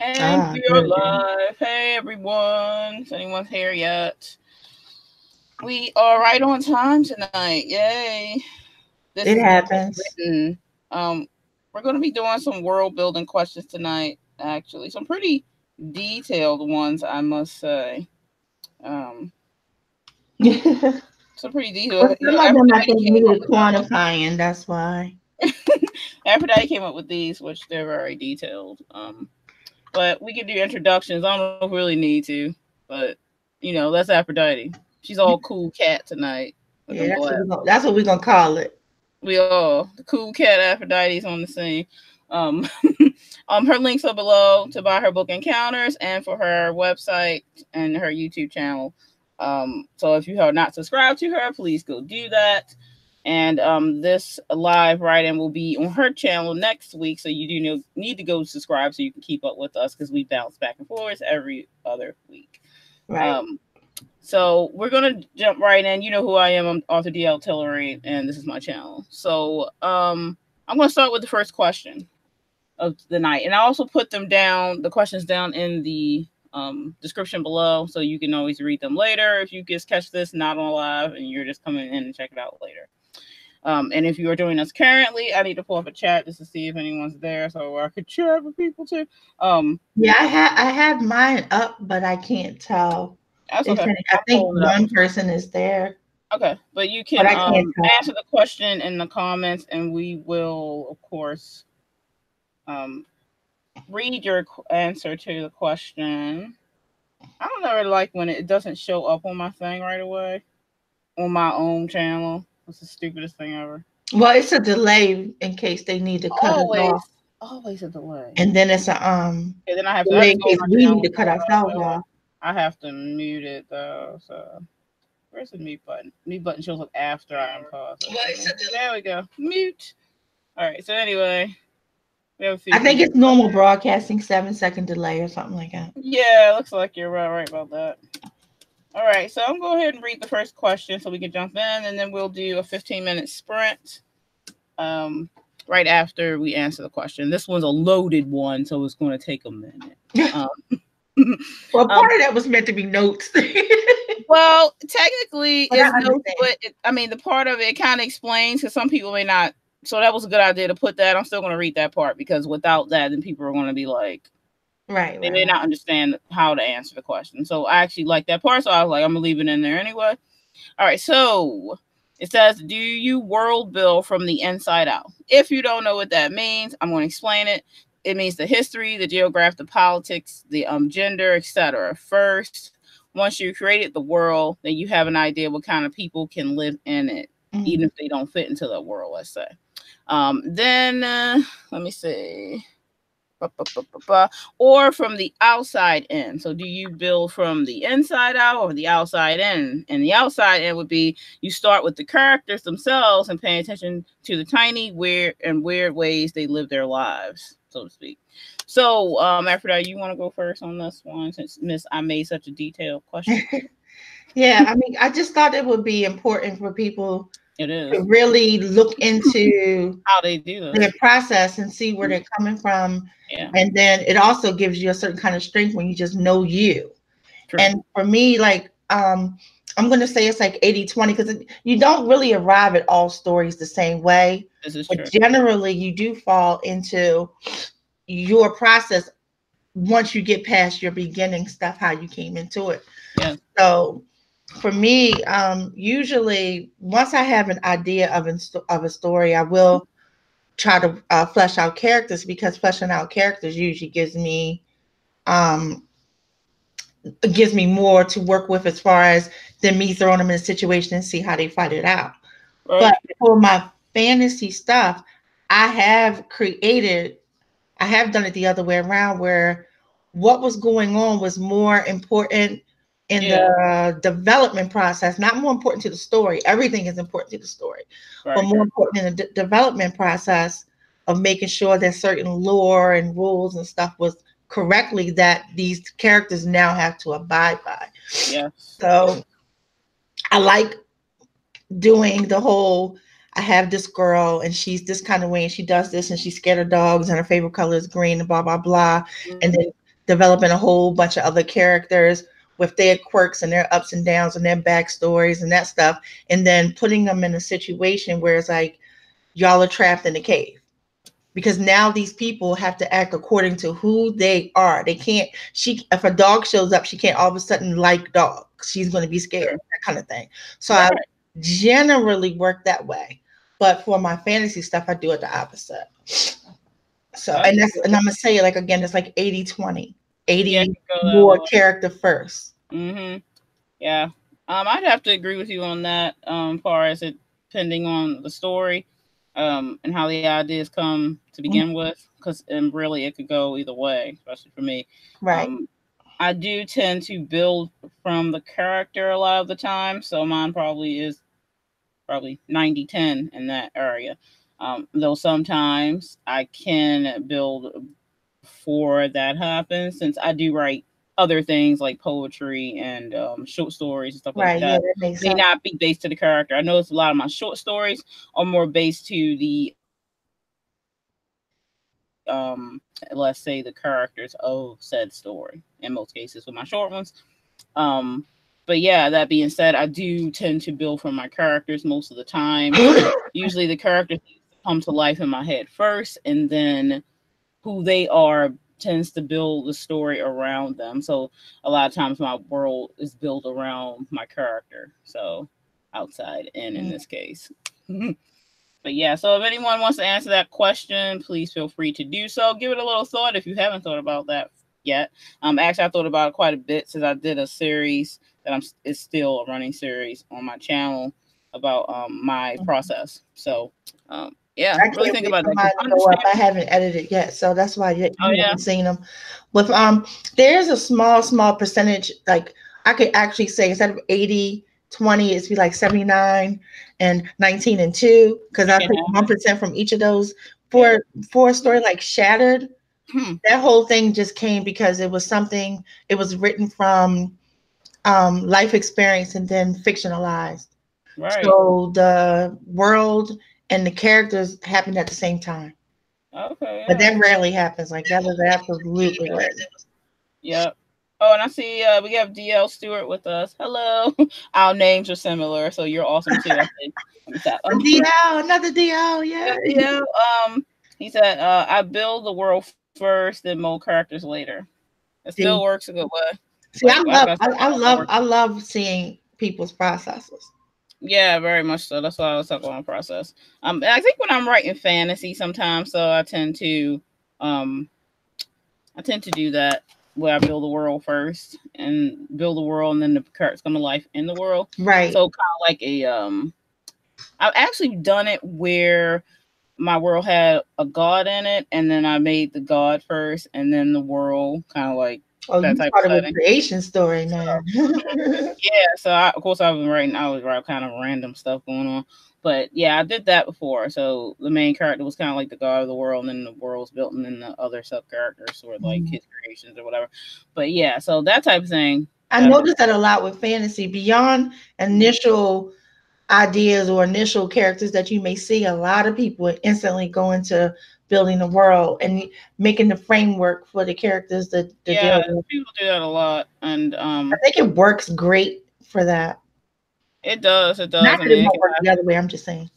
And Ah, we are good, good. live. Hey everyone. Is anyone's here yet? We are right on time tonight. Yay. This It is not just happens. written. Um, we're gonna be doing some world building questions tonight, actually. Some pretty detailed ones, I must say. Um, Well, some pretty detailed. some of them I Aphrodite think came up needed with quantifying. That's why. Aphrodite came up with these, which they're very detailed. But we can do introductions. I don't know if we really need to, but that's Aphrodite. She's all cool cat tonight with Yeah, them that's what glasses. we're gonna call it. We all the cool cat Aphrodite's on the scene. Um, her links are below to buy her book Encounters and for her website and her YouTube channel. So if you are not subscribed to her, please go do that. And this live write-in will be on her channel next week, so you do need to go subscribe so you can keep up with us because we bounce back and forth every other week. Right. Um, so we're gonna jump right in. You know who I am. I'm Author DL Tillery, and this is my channel. So I'm gonna start with the first question of the night, and I also put the questions down in the description below, so you can always read them later if you just catch this not on live and you're just coming in and check it out later. And if you are joining us currently, I need to pull up a chat just to see if anyone's there, so I could chat with people too. Yeah, I have mine up, but I can't tell That's if okay. any. I I'm think pulling it up. one person is there, Okay, but you but can I can't tell. answer the question in the comments, and we will, of course, um, read your answer to the question. I don't know, like when it doesn't show up on my thing right away on my own channel. It's the stupidest thing ever. Well, it's a delay in case they need to cut us off, Always, always a delay. and then it's a Okay, then I have to. I delay have to in go on case my we need channel to and cut pull it up. ourselves off. I have to mute it though. So where's the mute button? Mute button shows up after I unpause it. There we go. Mute. All right. So anyway, we have a few I think people. it's normal broadcasting, 7 second delay or something like that. Yeah, looks like you're right about that. All right, so I'm going to go ahead and read the first question so we can jump in, and then we'll do a 15-minute sprint um, right after we answer the question. This one's a loaded one, so it's going to take a minute. Um, Well, um, part of that was meant to be notes. But well, technically, I it's no, understand. but I mean, the part of it kind of explains because some people may not. So that was a good idea to put that. I'm still going to read that part because without that, then people are going to be like, Right, they right, may right. not understand how to answer the question. So I actually like that part. So I was like, I'm gonna leave it in there anyway. All right. So it says, do you world build from the inside out? If you don't know what that means, I'm going to explain it. It means the history, the geography, the politics, the gender, etc. First, once you created the world, then you have an idea what kind of people can live in it, even Mhm. if they don't fit into the world. Let's say. Then let me see. Ba, ba, ba, ba, ba. Or from the outside in. So do you build from the inside out or the outside in? And the outside in would be you start with the characters themselves and paying attention to the tiny, weird ways they live their lives, so to speak. So, Aphrodite, you want to go first on this one since Miss I made such a detailed question? Yeah, I mean, I just thought it would be important for people It to is. really look into How they do their this. process and see where they're coming from. Yeah, And then it also gives you a certain kind of strength when you just know you. true. And for me, like, I'm going to say it's like 80/20 because you don't really arrive at all stories the same way. This is But true. generally, you do fall into your process once you get past your beginning stuff, how you came into it. Yeah. So for me, usually once I have an idea of a story, I will try to flesh out characters because fleshing out characters usually um, gives me more to work with as far as than me throwing them in a situation and see how they fight it out. But Right. for my fantasy stuff, I have created, I have done it the other way around where what was going on was more important in Yeah. the development process, not more important to the story. Everything is important to the story, but Very more true. important in the development process of making sure that certain lore and rules and stuff was correctly that these characters now have to abide by. Yes. Yes. So I like doing the whole I have this girl and she's this kind of way and she does this and she's scared of dogs and her favorite color is green and blah blah blah. And Mhm. then developing a whole bunch of other characters with their quirks and their ups and downs and their backstories and that stuff, and then putting them in a situation where it's like y'all are trapped in a cave because now these people have to act according to who they are. They can't, she, if a dog shows up, she can't all of a sudden like dogs. She's going to be scared, that kind of thing. So I generally work that way. But for my fantasy stuff, I do it the opposite. So, and I'm going to say, like, again, it's like 80-20. 80 more character first. Yeah. I'd have to agree with you on that, far as it depending on the story. And how the ideas come to begin with, because really it could go either way, especially for me. Right. I do tend to build from the character a lot of the time, so mine probably is 90-10 in that area. Though sometimes I can build before that happens, since I do write other things like poetry and short stories and stuff like that. Yeah, may not be based to the character. I notice a lot of my short stories are more based to the let's say the characters of said story in most cases with my short ones. But yeah, that being said, I do tend to build from my characters most of the time. Usually the characters come to life in my head first, and then who they are tends to build the story around them. So a lot of times my world is built around my character. So outside in this case. But yeah, so if anyone wants to answer that question, please feel free to do so. Give it a little thought if you haven't thought about that yet. Actually, I thought about it quite a bit since I did a series that it's still a running series on my channel about my process. So yeah, I really think about that. I haven't edited yet, so that's why you haven't seen them. With there's a small percentage. Like I could actually say instead of 80-20, it's be like 79 and 19 and 2, because I take 1% from each of those. For a story like Shattered, that whole thing just came because it was something. It was written from life experience and then fictionalized. Right. So the world and the characters happened at the same time. Okay. But that rarely happens. Like that was absolutely rare. Yep. Oh, and I see we have DL Stewart with us. Hello. Our names are similar, so you're awesome too. DL, another DL, yeah. Yeah. He said, I build the world first, then mold characters later. It still works a good way. See, I love seeing people's processes. Yeah, very much so. That's why I was talking about process. I think when I'm writing fantasy sometimes, so I tend to do that where I build the world first and build the world, and then the characters come to life in the world. Right. So kind of like I've actually done it where my world had a god in it, and then I made the god first, and then the world kind of like. Oh, you started with creation story, man. Yeah, so of course I was writing kind of random stuff going on. But yeah, I did that before. So the main character was kind of like the god of the world, and then the world was built, and then the other sub characters were like his creations or whatever. But yeah, so that type of thing. I noticed that a lot with fantasy. Beyond initial ideas or initial characters that you may see, a lot of people instantly go into building the world and making the framework for the characters that people do that a lot, and I think it works great for that. It does. Not that it won't work the other way. I'm just saying,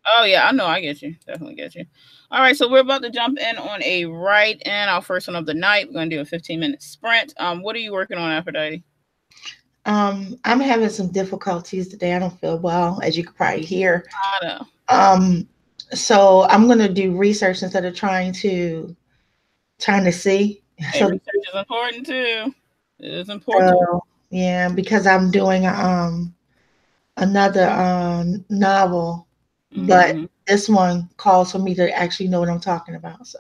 Oh yeah, I know. I get you. Definitely get you. All right, so we're about to jump in on a write-in, our first one of the night. We're going to do a 15-minute sprint. What are you working on, Aphrodite? I'm having some difficulties today. I don't feel well, as you could probably hear. I know. So I'm going to do research instead of trying to see. Hey, research is important too. It is important. Yeah, because I'm doing another novel, but this one calls for me to actually know what I'm talking about. So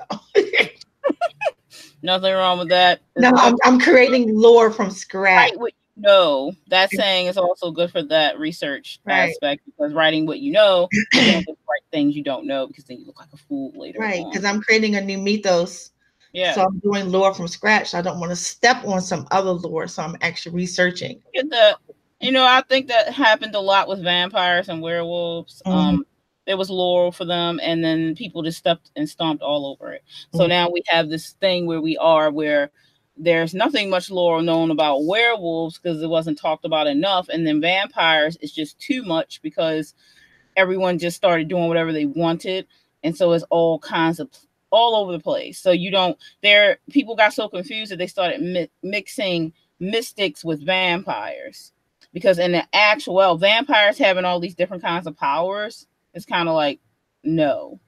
nothing wrong with that. No, I'm creating lore from scratch. Write what you know. That saying is also good for that research aspect, because writing what you know, you don't write things you don't know, because then you look like a fool later. Right, because I'm creating a new mythos. Yeah. So I'm doing lore from scratch. I don't want to step on some other lore, so I'm actually researching. Get that. I think that happened a lot with vampires and werewolves. There was lore for them, and then people just stepped and stomped all over it. So now we have this thing where there's nothing much lore known about werewolves because it wasn't talked about enough. And then vampires is just too much because everyone just started doing whatever they wanted. And so it's all kinds of all over the place. So you don't, there, people got so confused that they started mixing mystics with vampires. Because in the actual, well, vampires having all these different kinds of powers, it's kind of like, no.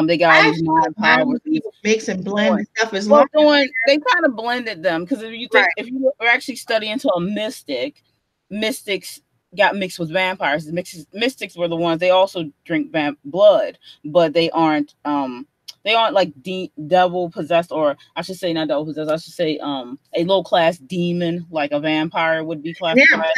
They got all these mind powers. Mix and blend and stuff as well. They kind of blended them because if you think, right. if you were actually studying to a mystic, mystics got mixed with vampires. Mystics were the ones, they also drink blood, but they aren't like devil possessed, or I should say not devil possessed, I should say a low class demon like a vampire would be classified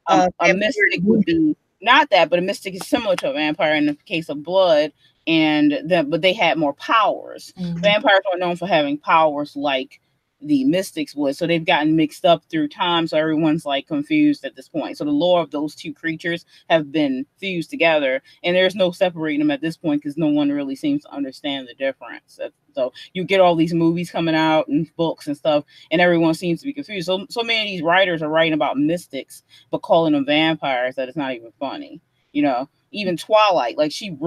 as. A mystic would be not that, but a mystic is similar to a vampire in the case of blood, but they had more powers. Vampires are known for having powers like the mystics would, so they've gotten mixed up through time, so everyone's like confused at this point. So the lore of those two creatures have been fused together, and there's no separating them at this point because no one really seems to understand the difference. So you get all these movies coming out and books and stuff, and everyone seems to be confused. So many of these writers are writing about mystics but calling them vampires that it's not even funny. Even Twilight, like, she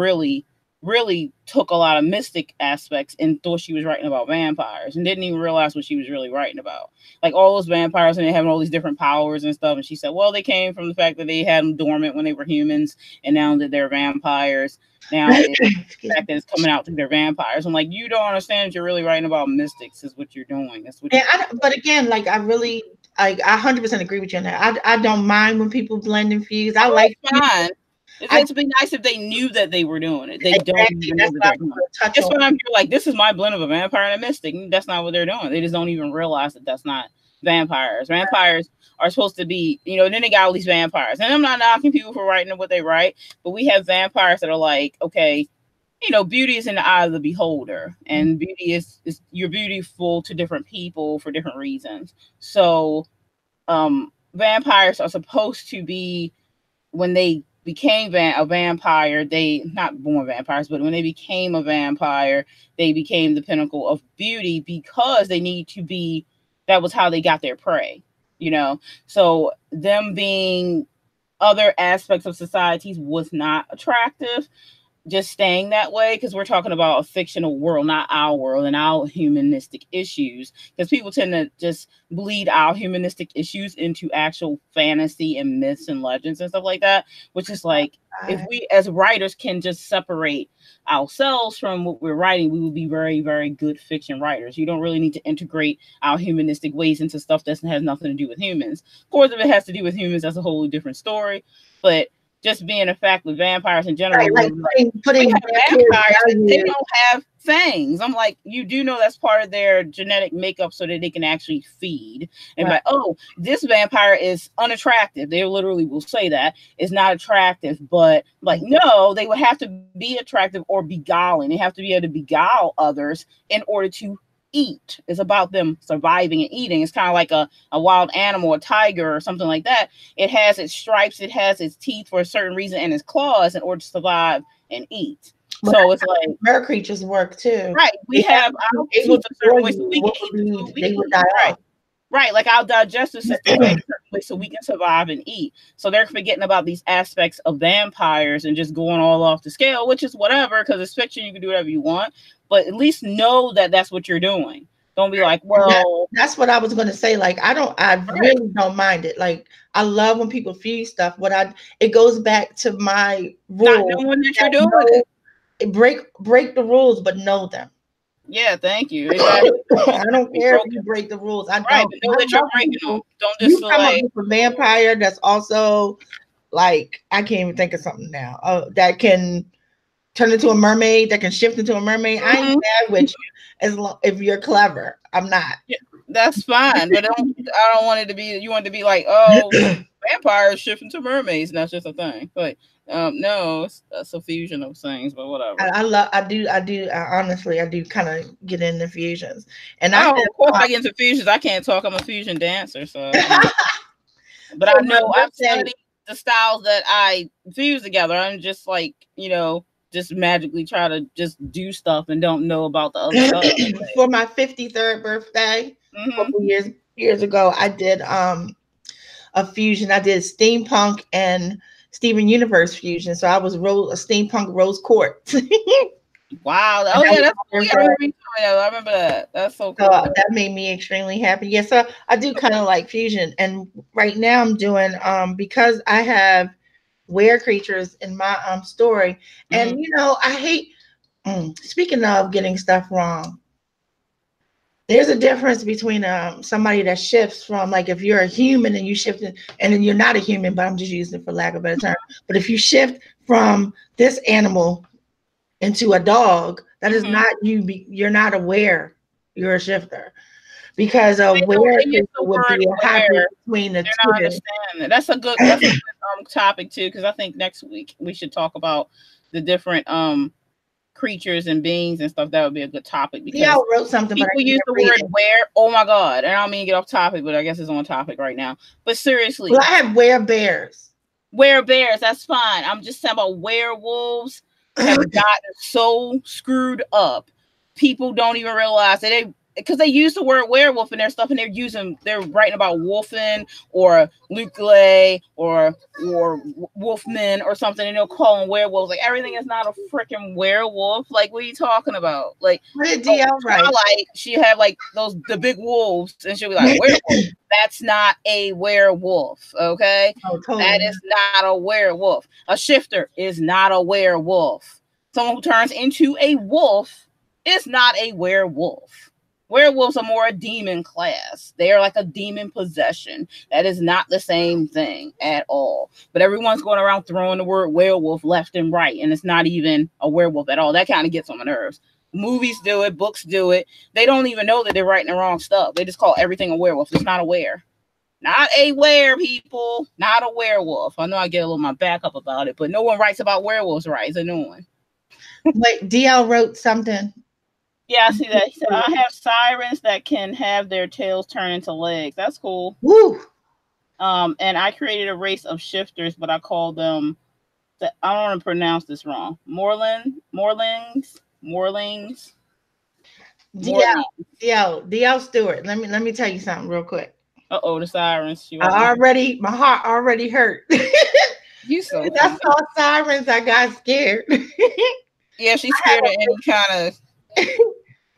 really took a lot of mystic aspects and thought she was writing about vampires and didn't even realize what she was really writing about. Like all those vampires and they having all these different powers and stuff. And she said, well, they came from the fact that they had them dormant when they were humans, and now that they're vampires, now it's the fact that it's coming out that they're vampires. I'm like, you don't understand that you're really writing about mystics is what you're doing. That's what. But again, like I 100% agree with you on that. I don't mind when people blend and fuse. I like fine. It'd be nice if they knew that they were doing it. They don't even know that they're doing it. That's why I'm like, this is my blend of a vampire and a mystic. That's not what they're doing. They just don't even realize that that's not vampires. Vampires are supposed to be, then they got all these vampires. And I'm not knocking people for writing what they write, but we have vampires that are like, okay, beauty is in the eye of the beholder, and beauty is you're beautiful to different people for different reasons. So vampires are supposed to be, when they became a vampire, they not born vampires, but when they became a vampire, they became the pinnacle of beauty because they need to be, that was how they got their prey, so them being other aspects of societies was not attractive, just staying that way, because we're talking about a fictional world, not our world and our humanistic issues, because people tend to just bleed our humanistic issues into actual fantasy and myths and legends and stuff like that, which is like, if we as writers can just separate ourselves from what we're writing, we will be very, very good fiction writers. You don't really need to integrate our humanistic ways into stuff that has nothing to do with humans. Of course, if it has to do with humans, that's a wholly different story, but just being a fact with vampires in general, right, like putting vampires, they don't have fangs. I'm like, you do know that's part of their genetic makeup so that they can actually feed. And like, oh, this vampire is unattractive. They literally will say that it's not attractive, but like, no, they would have to be attractive or beguiling. They have to be able to beguile others in order to eat. It's about them surviving and eating. It's kind of like a wild animal, a tiger or something like that. It has its stripes, it has its teeth for a certain reason, and its claws in order to survive and eat. Well, so it's like rare creatures work too. Right. We have our teeth a certain way so we can eat. They would die off. Right, like our digestive system so we can survive and eat. So they're forgetting about these aspects of vampires and just going all off the scale, which is whatever, because it's fiction, you can do whatever you want. But at least know that that's what you're doing. Don't be like, well, that's what I was going to say. Like, I really don't mind it. Like, I love when people fuse stuff. It goes back to my rule. Not knowing that you're doing it. Break the rules, but know them. Yeah, thank you. Exactly. I don't care if you break the rules. I don't. Know that you're breaking them. Don't just come up with a vampire that's also like, I can't even think of something now. That can turn into a mermaid, that can shift into a mermaid. I ain't mad with you if you're clever. I'm not. Yeah, that's fine, but I don't want it to be. You want it to be like, oh, vampires shift into mermaids, and that's just a thing. But no, it's a fusion of things, but whatever. I do. Honestly, I do kind of get into fusions, and of course I get into fusions. I can't talk. I'm a fusion dancer, so. But I know I've studied the styles that I fuse together. I'm just like, just magically try to just do stuff and don't know about the other stuff. For my 53rd birthday, a couple years ago. I did a fusion. I did steampunk and Steven Universe fusion. So I was a steampunk rose quartz. Wow. Oh yeah, that's cool. Yeah, I remember that. That's so cool. So that made me extremely happy. Yes, so I do kind of like fusion. And right now I'm doing because I have were creatures in my story. And you know, I hate speaking of getting stuff wrong. There's a difference between somebody that shifts from, like, if you're a human and you shift and then you're not a human, but I'm just using it for lack of a better term. But if you shift from this animal into a dog, that is not you. You're not aware. You're a shifter, because a were would be a hybrid between the two. That's a good topic too, because I think next week we should talk about the different creatures and beings and stuff. That would be a good topic, because I wrote something. People use the word were. Oh my god! And I don't mean to get off topic, but I guess it's on topic right now. But seriously, well, I have werebears. Werebears, that's fine. I'm just talking about werewolves have gotten so screwed up. People don't even realize that because they use the word werewolf in their stuff, and they're writing about wolfen or Luclay or wolfmen or something, and they'll call them werewolves. Like, everything is not a freaking werewolf. Like, what are you talking about? Like, Twilight, she had like the big wolves, and she'll be like, werewolf. That's not a werewolf, okay? Oh, totally. That is not a werewolf. A shifter is not a werewolf. Someone who turns into a wolf is not a werewolf. Werewolves are more a demon class. They are like a demon possession. That is not the same thing at all. But everyone's going around throwing the word werewolf left and right, and it's not even a werewolf at all. That kind of gets on my nerves. Movies do it. Books do it. They don't even know that they're writing the wrong stuff. They just call everything a werewolf. It's not a were. Not a were, people. Not a werewolf. I know I get a little my back up about it, but no one writes about werewolves, right? It's a new one. Wait, DL wrote something. Yeah, I see that. He said, I have sirens that can have their tails turn into legs. That's cool. Woo! And I created a race of shifters, but I call them, I don't want to pronounce this wrong. Morlings. DL Stewart. Let me tell you something real quick. The sirens. My heart already hurt. You so I saw sirens, I got scared. Yeah, she's scared of any kind of.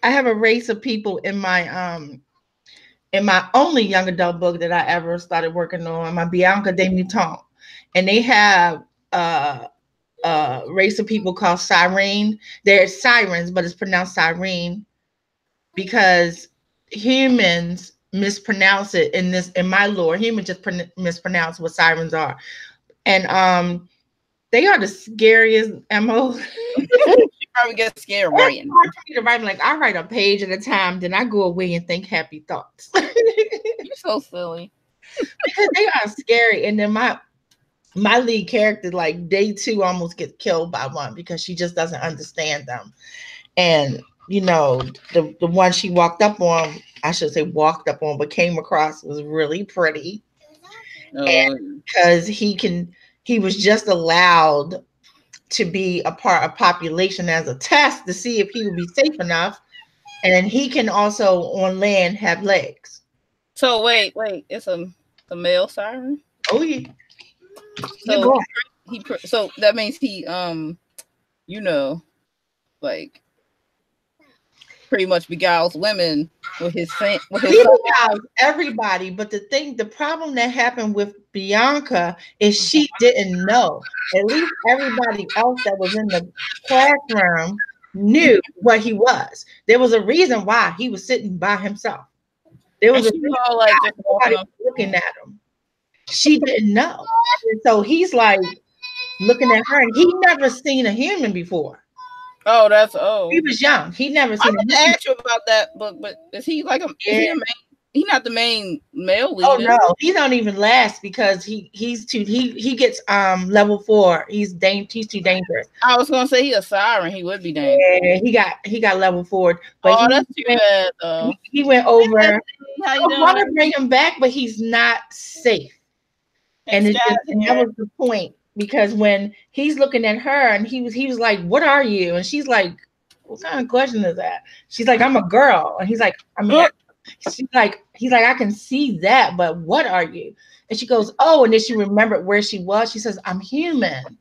I have a race of people in my only young adult book that I ever started working on, my Bianca de Mutant, and they have a race of people called Sirene. They're sirens, but it's pronounced Sirene because humans mispronounce it in my lore. Humans just mispronounce what sirens are, and they are the scariest MO. Probably get scared writing. Like, I write a page at a time, then I go away and think happy thoughts. You're so silly. Because they are scary. And then my lead character, like, day 2 almost gets killed by one because she just doesn't understand them. And you know, the one she walked up on, but came across, was really pretty. And because he was just allowed to be a part of population as a test to see if he would be safe enough, and he can also on land have legs. So wait, it's a male siren? Oh yeah. So so that means he like pretty much beguiles women with his he beguiles everybody. But the problem that happened with Bianca is she didn't know. At least everybody else that was in the classroom knew what he was. There was a reason why he was sitting by himself. There was a reason why nobody was looking at him. She didn't know. And so he's like looking at her, and he never seen a human before. Oh, he was young. He never seen. I asked you about that book, but is he like is he a main? He's not the main male lead. Oh no, he don't even last because he gets level 4. He's too dangerous. I was gonna say he's a siren. He would be dangerous. Yeah, he got level 4. But that's too bad though. He went over. I want to bring him back, but he's not safe. And that was the point. Because when he's looking at her and he was like, "What are you?" And she's like, "What kind of question is that?" She's like, "I'm a girl." And he's like, He's like, I can see that, but what are you? And she goes, oh, and then she remembered where she was. She says, I'm human.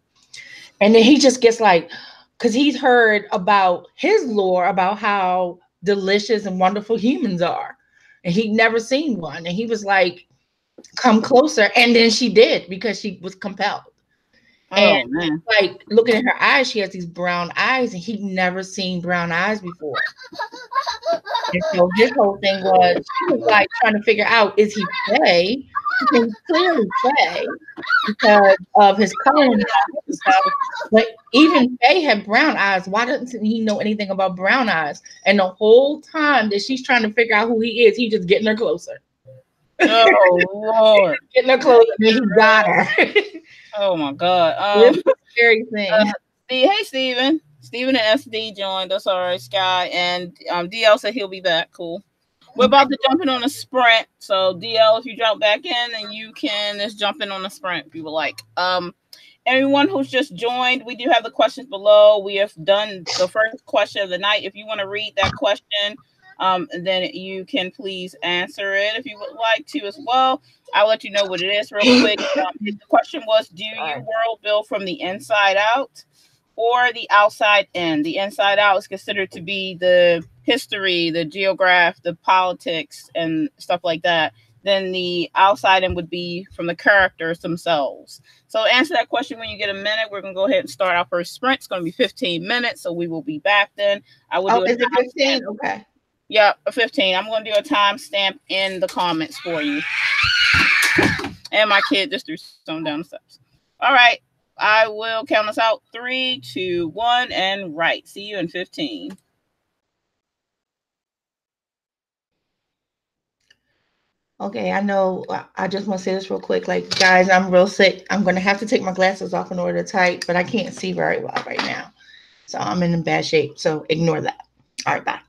And then he just gets like, because he's heard about his lore about how delicious and wonderful humans are. And he'd never seen one. And he was like, come closer. And then she did because she was compelled. And Oh man. like looking at her eyes, she has these brown eyes, and he'd never seen brown eyes before. And so his whole thing was, she was like trying to figure out, is he Fae? He can clearly Fae because of his coloring and stuff. But even Faye had brown eyes. Why doesn't he know anything about brown eyes? And the whole time that she's trying to figure out who he is, he just getting her closer. Oh Lord. Getting her closer, and he got her. Oh my God. It's a scary thing. Hey Steven. Steven and SD joined us. All right, Sky. And DL said he'll be back. Cool. We're about to jump in on a sprint. So DL, if you drop back in, and you can just jump in on a sprint if you would like. Everyone who's just joined, we do have the questions below. We have done the first question of the night. If you want to read that question, then you can please answer it if you would like to as well. I'll let you know what it is real quick. The question was, do you world build from the inside out or the outside in? The inside out is considered to be the history, the geography, the politics, and stuff like that. Then the outside in would be from the characters themselves. So answer that question when you get a minute. We're going to go ahead and start our first sprint. It's going to be 15 minutes, so we will be back then. I will do is it 15? Okay. Yeah, 15. I'm going to do a timestamp in the comments for you. And my kid just threw some down the steps. All right. I will count us out. 3, 2, 1, and right. See you in 15. Okay, I know. I just want to say this real quick. Like, guys, I'm real sick. I'm going to have to take my glasses off in order to type, but I can't see very well right now. So I'm in bad shape. So ignore that. All right, bye.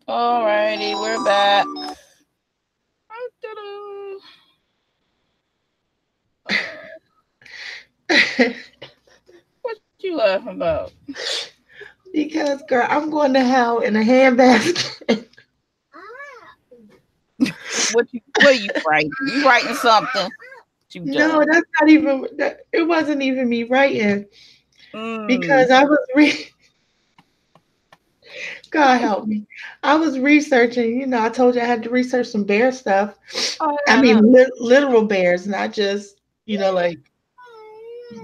Alrighty, we're back. What you laughing about? Because, girl, I'm going to hell in a handbasket. What are you writing? You writing something? What you No, doing? that's not even. It wasn't even me writing. Because Mm. I was God help me. I was researching. I told you I had to research some bear stuff. Oh, I yeah, mean, no. literal bears, not just like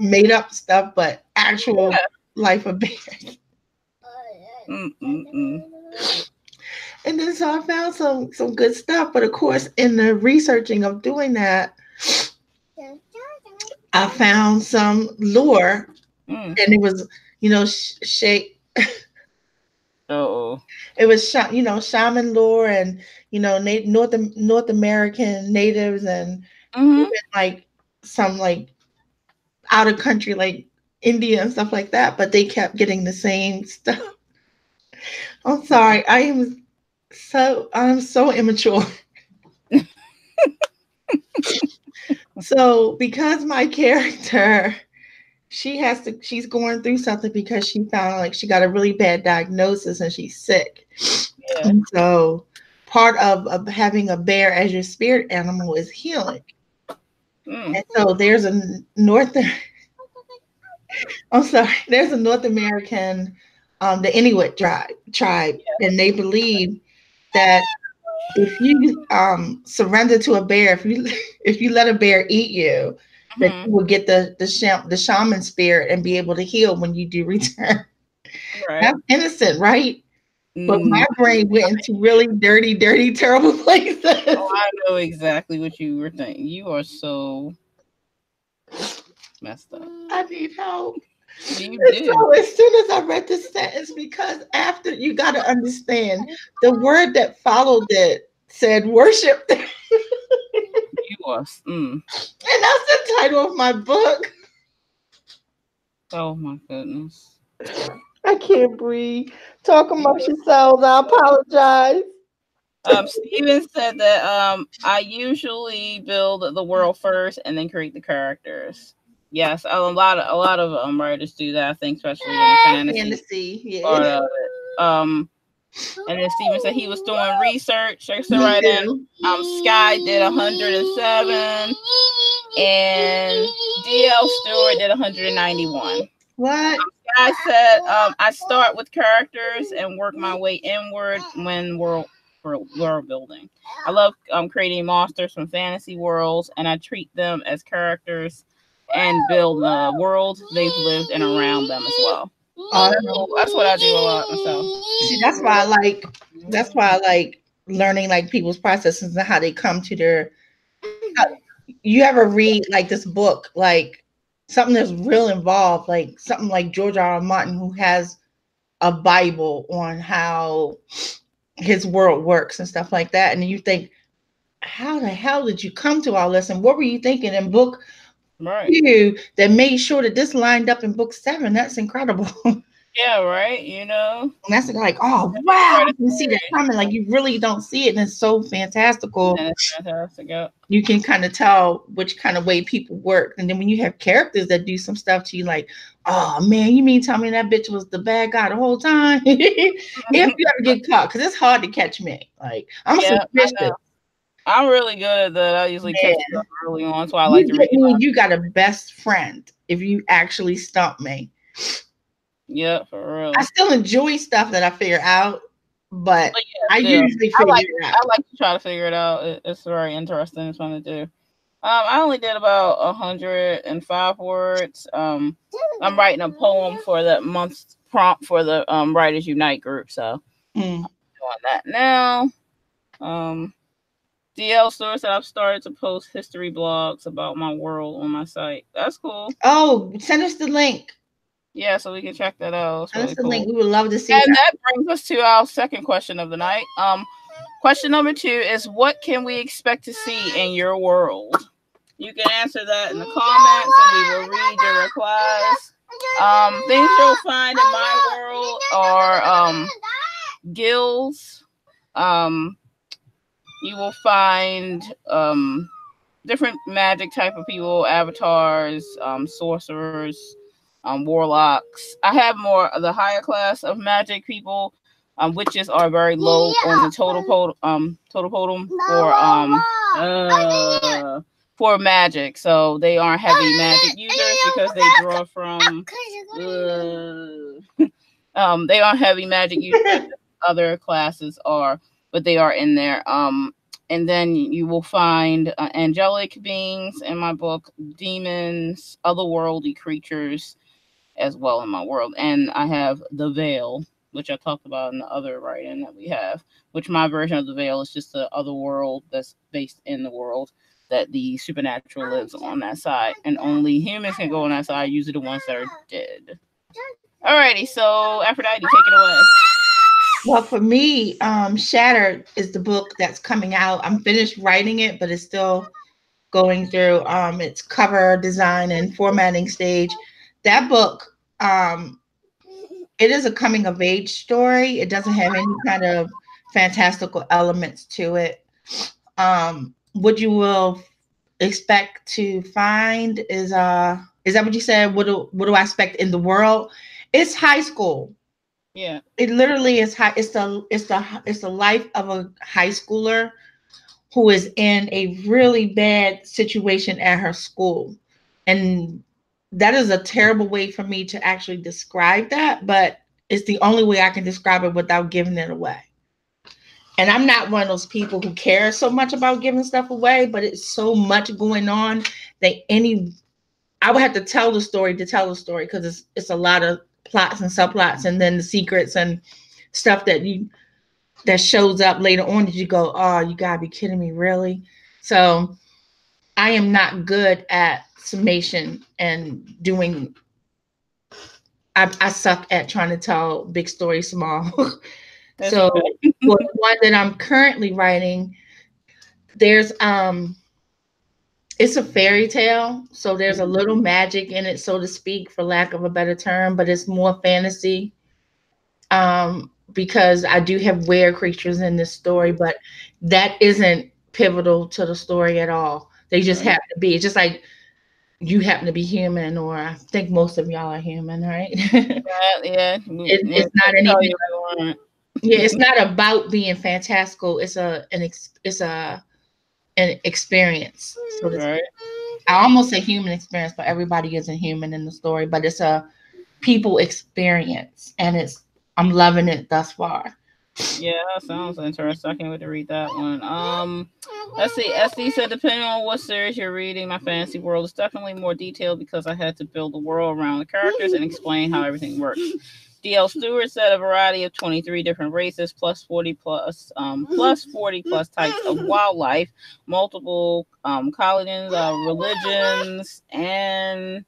made up stuff, but actual life of bears. Mm-mm-mm. And then so I found some good stuff, but of course, in the researching of doing that, I found some lore, Mm. and it was shape. Oh. It was shaman lore, and North American natives, and Mm-hmm. even like some like out of country like India and stuff like that, but they kept getting the same stuff. I'm sorry, I'm so immature. So because my character, she's going through something because she found like she got a really bad diagnosis and she's sick. Yeah. And so part of having a bear as your spirit animal is healing. Mm. And so there's a North I'm sorry, there's a North American the Inuit tribe, and they believe that if you surrender to a bear, if you let a bear eat you, that Mm-hmm. you will get the shaman spirit and be able to heal when you do return. Right. That's innocent, right? But Mm. my brain went into really dirty, dirty, terrible Oh, places. I know exactly what you were thinking. You are so messed up. I need help. You And do. so as soon as I read this sentence, because after you got to understand, the word that followed it said worship. And You are. Mm. that's the title of my book. Oh my goodness. I can't breathe. Talk amongst yourselves. I apologize. Steven said that I usually build the world first and then create the characters. Yes, a lot of writers do that. I think, especially in the fantasy Fantasy, yeah. part of it. And then Steven said he was doing research. So Me right in, too. Sky did 107, and DL Stewart did 191. What? I said I start with characters and work my way inward when world building. I love creating monsters from fantasy worlds, and I treat them as characters and build the world they've lived and around them as well. Awesome. That's what I do a lot myself. See, that's why I like learning like people's processes and how they come to their. You ever read like this book, like something that's real involved, like something like George R. R. Martin, who has a Bible on how his world works and stuff like that, and you think, how the hell did you come to all this, and what were you thinking in book Right. two that made sure that this lined up in book seven? That's incredible. Yeah. Right. You know. And that's like, oh That's wow, part of you can see that coming. Like you really don't see it, and it's so fantastical. and it's fantastic. Yep. You can kind of tell which kind of way people work. And then when you have characters that do some stuff to you, like, oh man, you mean tell me that bitch was the bad guy the whole time? If you ever get caught, because it's hard to catch me. Like I'm Yeah. I suspicious. know. I'm really good at that. I usually catch Man, stuff early on, so I like you to get read. me, you got a best friend if you actually stump me. Yeah, for real. I still enjoy stuff that I figure out, but But I yeah, still, usually figure it I out. like to try to figure it out. It's very interesting. It's fun to do. I only did about 105 words. I'm writing a poem for the month's prompt for the Writers Unite group, so Mm. doing that now. Um, DL Store said I've started to post history blogs about my world on my site. That's cool. Oh, send us the link. Yeah, so we can check that out. It's Send us really the cool. link. We would love to see And that. that brings us to our second question of the night. Question number 2 is what can we expect to see in your world? You can answer that in the comments and we will read your replies. Things you'll find in my world are guilds, Um, you will find different magic type of people, avatars, sorcerers, warlocks. I have more of the higher class of magic people. Witches are very low on the total totem for magic, so they aren't heavy magic users because they draw from. They aren't heavy magic users. Other classes are, but they are in there. And then you will find angelic beings in my book, demons, otherworldly creatures as well in my world. And I have the veil, which I talked about in the other writing that we have, which my version of the veil is just the other world that's based in the world that the supernatural lives on that side. And only humans can go on that side, usually the ones that are dead. Alrighty, so Aphrodite, take it away. Well, for me, Shattered is the book that's coming out. I'm finished writing it, but it's still going through its cover design and formatting stage. That book, it is a coming of age story. It doesn't have any kind of fantastical elements to it. What you will expect to find is that what you said? What do I expect in the world? It's high school. Yeah. It literally is high. It's the life of a high schooler who is in a really bad situation at her school. And that is a terrible way for me to actually describe that, but it's the only way I can describe it without giving it away. And I'm not one of those people who care so much about giving stuff away, but it's so much going on that I would have to tell the story because it's a lot of plots and subplots and then the secrets and stuff that shows up later on that you go, oh, you gotta be kidding me, really? So I am not good at summation and doing. I suck at trying to tell big stories small. So well, the one that I'm currently writing, there's it's a fairy tale, so there's a little magic in it, so to speak, for lack of a better term, but it's more fantasy. Because I do have were creatures in this story, but that isn't pivotal to the story at all. They just happen to be. It's just like you happen to be human, or I think most of y'all are human, right? Yeah. It's not anything. Yeah, it's not about being fantastical. It's an experience. So I almost say human experience, but everybody isn't human in the story. But it's a people experience, and I'm loving it thus far. Yeah, that sounds interesting. I can't wait to read that one. Let's see. SD said, depending on what series you're reading, my fantasy world is definitely more detailed because I had to build the world around the characters and explain how everything works. DL Stewart said a variety of 23 different races, plus 40 plus types of wildlife, multiple colonies, religions, and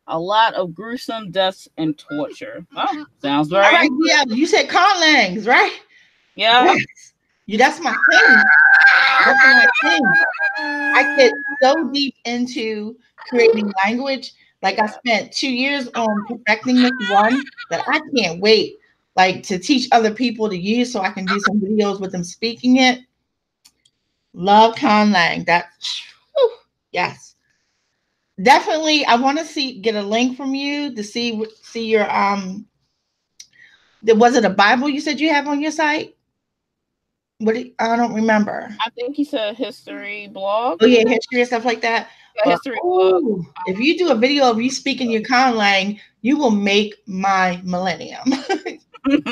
a lot of gruesome deaths and torture. Oh, sounds very all right. Yeah, you said conlangs, right? Yeah. Yes. That's my thing. That's my thing. I get so deep into creating language. Like I spent 2 years on perfecting this one that I can't wait, like, to teach other people to use, so I can do some videos with them speaking it. Love conlang. Yes. Definitely, I want to get a link from you to see your was it a Bible you said you have on your site? I don't remember. I think he said history blog. Oh yeah, history and stuff like that. Yeah, history blog. If you do a video of you speaking your conlang, you will make my millennium.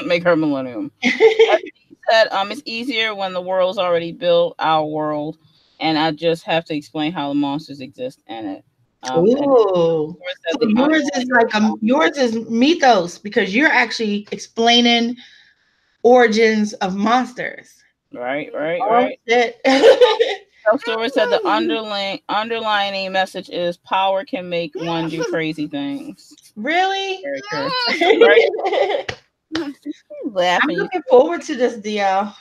Make her millennium. He said, it's easier when the world's already built, our world, and I just have to explain how the monsters exist in it. So yours is mythos because you're actually explaining origins of monsters. Right. Story said the underlining message is power can make one do crazy things. Really? Right? I'm looking forward to this deal.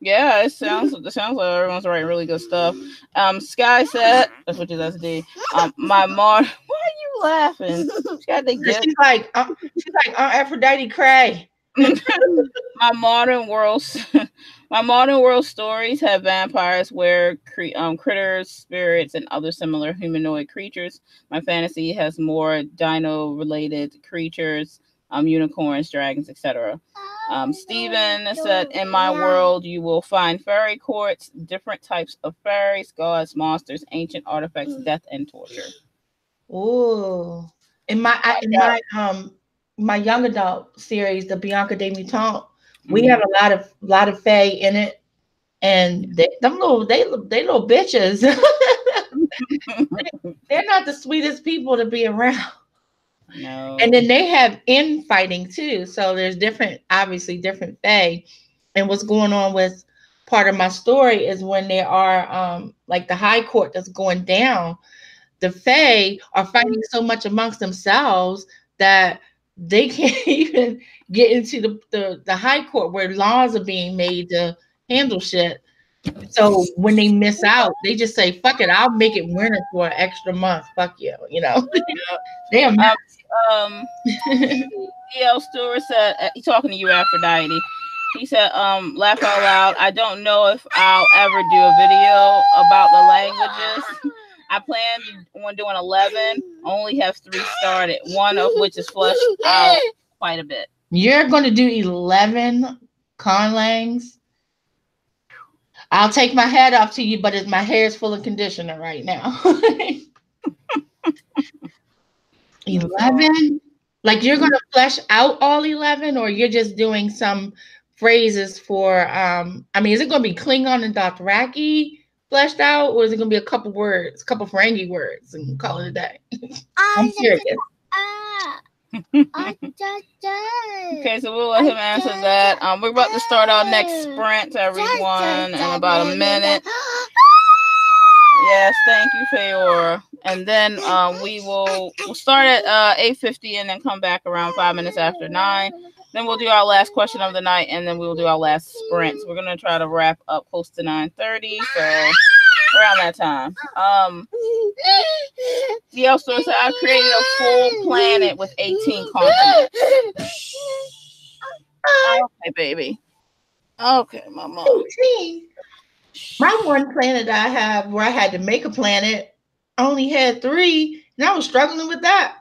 Yeah, it sounds like everyone's writing really good stuff. Sky said, that's what you SD. My Why are you laughing? She's like Aphrodite Cray. my modern world, my modern world stories have vampires, critters, spirits, and other similar humanoid creatures. My fantasy has more dino-related creatures, unicorns, dragons, etc. Steven said, "In my world, you will find fairy courts, different types of fairies, gods, monsters, ancient artifacts, death, and torture." Ooh. In my young adult series, the Bianca de Mouton, we have a lot of fae in it, and they little bitches. They're not the sweetest people to be around. No. And then they have infighting too. So there's obviously different fae. And what's going on with part of my story is when there are like the high court that's going down, the fae are fighting so much amongst themselves that they can't even get into the high court where laws are being made to handle shit. So when they miss out, they just say, "Fuck it, I'll make it winter for an extra month. Fuck you," They are not. DL Stewart said, he's talking to you, Aphrodite. He said, laugh out loud. I don't know if I'll ever do a video about the languages. I plan on doing 11, only have 3 started, one of which is fleshed out quite a bit. You're going to do 11 conlangs? I'll take my hat off to you, but my hair is full of conditioner right now. 11? Like you're going to flesh out all 11, or you're just doing some phrases for, is it going to be Klingon and Dothraki fleshed out, or is it going to be a couple words, a couple Ferengi words, and call it a day? I'm serious. Okay, so we'll let him answer that. We're about to start our next sprint, everyone, in about a minute. Yes, thank you, Feora. And then we'll start at 8:50 and then come back around 5 minutes after 9. Then we'll do our last question of the night, and then we'll do our last sprint. So we're gonna try to wrap up close to 9:30. So around that time. DL Store said, I created a full planet with 18 continents. Okay, baby. Okay, mama. 18. My one planet I have where I had to make a planet, I only had 3, and I was struggling with that.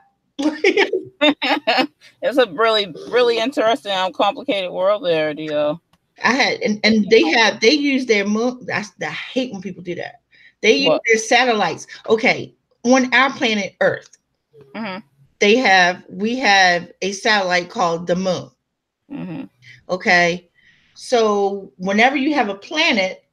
It's a really, really interesting, complicated world there, DL. I had, and they use their moon. I hate when people do that. They use their satellites. Okay, on our planet Earth, we have a satellite called the moon. Okay, so whenever you have a planet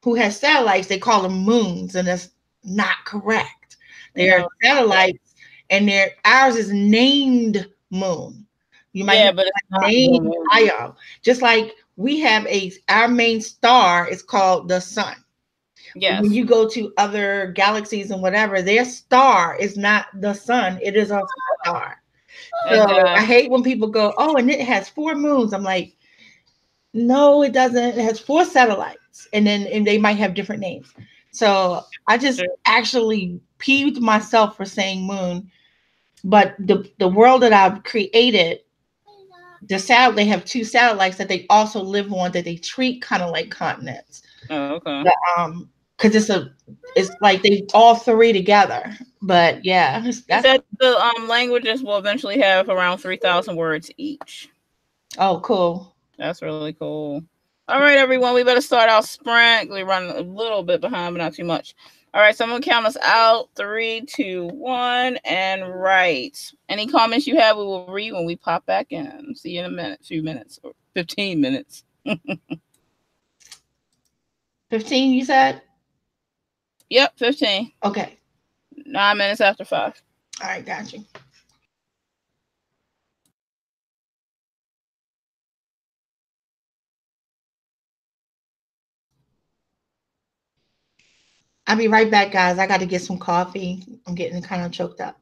who has satellites, they call them moons, and that's not correct. They are satellites, and ours is named moon. You might but it's named Io. Just like we have our main star is called the sun. Yes. When you go to other galaxies and whatever, their star is not the sun; it is a star. So I hate when people go, "Oh, and it has 4 moons." I'm like, no, it doesn't. It has 4 satellites, and they might have different names. So I just actually peeved myself for saying moon. But the world that I've created, they have 2 satellites that they also live on that they treat kind of like continents. Oh, okay. But, because it's like they all 3 together. But yeah, the languages will eventually have around 3,000 words each. Oh, cool. That's really cool. All right, everyone, we better start our sprint. We run a little bit behind, but not too much. All right, so I'm gonna count us out. 3, 2, 1, and right. Any comments you have, we will read when we pop back in. See you in a minute, few minutes, or 15 minutes. 15, you said? Yep, 15. Okay. 9 minutes after 5. All right, got you. I'll be right back, guys. I got to get some coffee. I'm getting kind of choked up.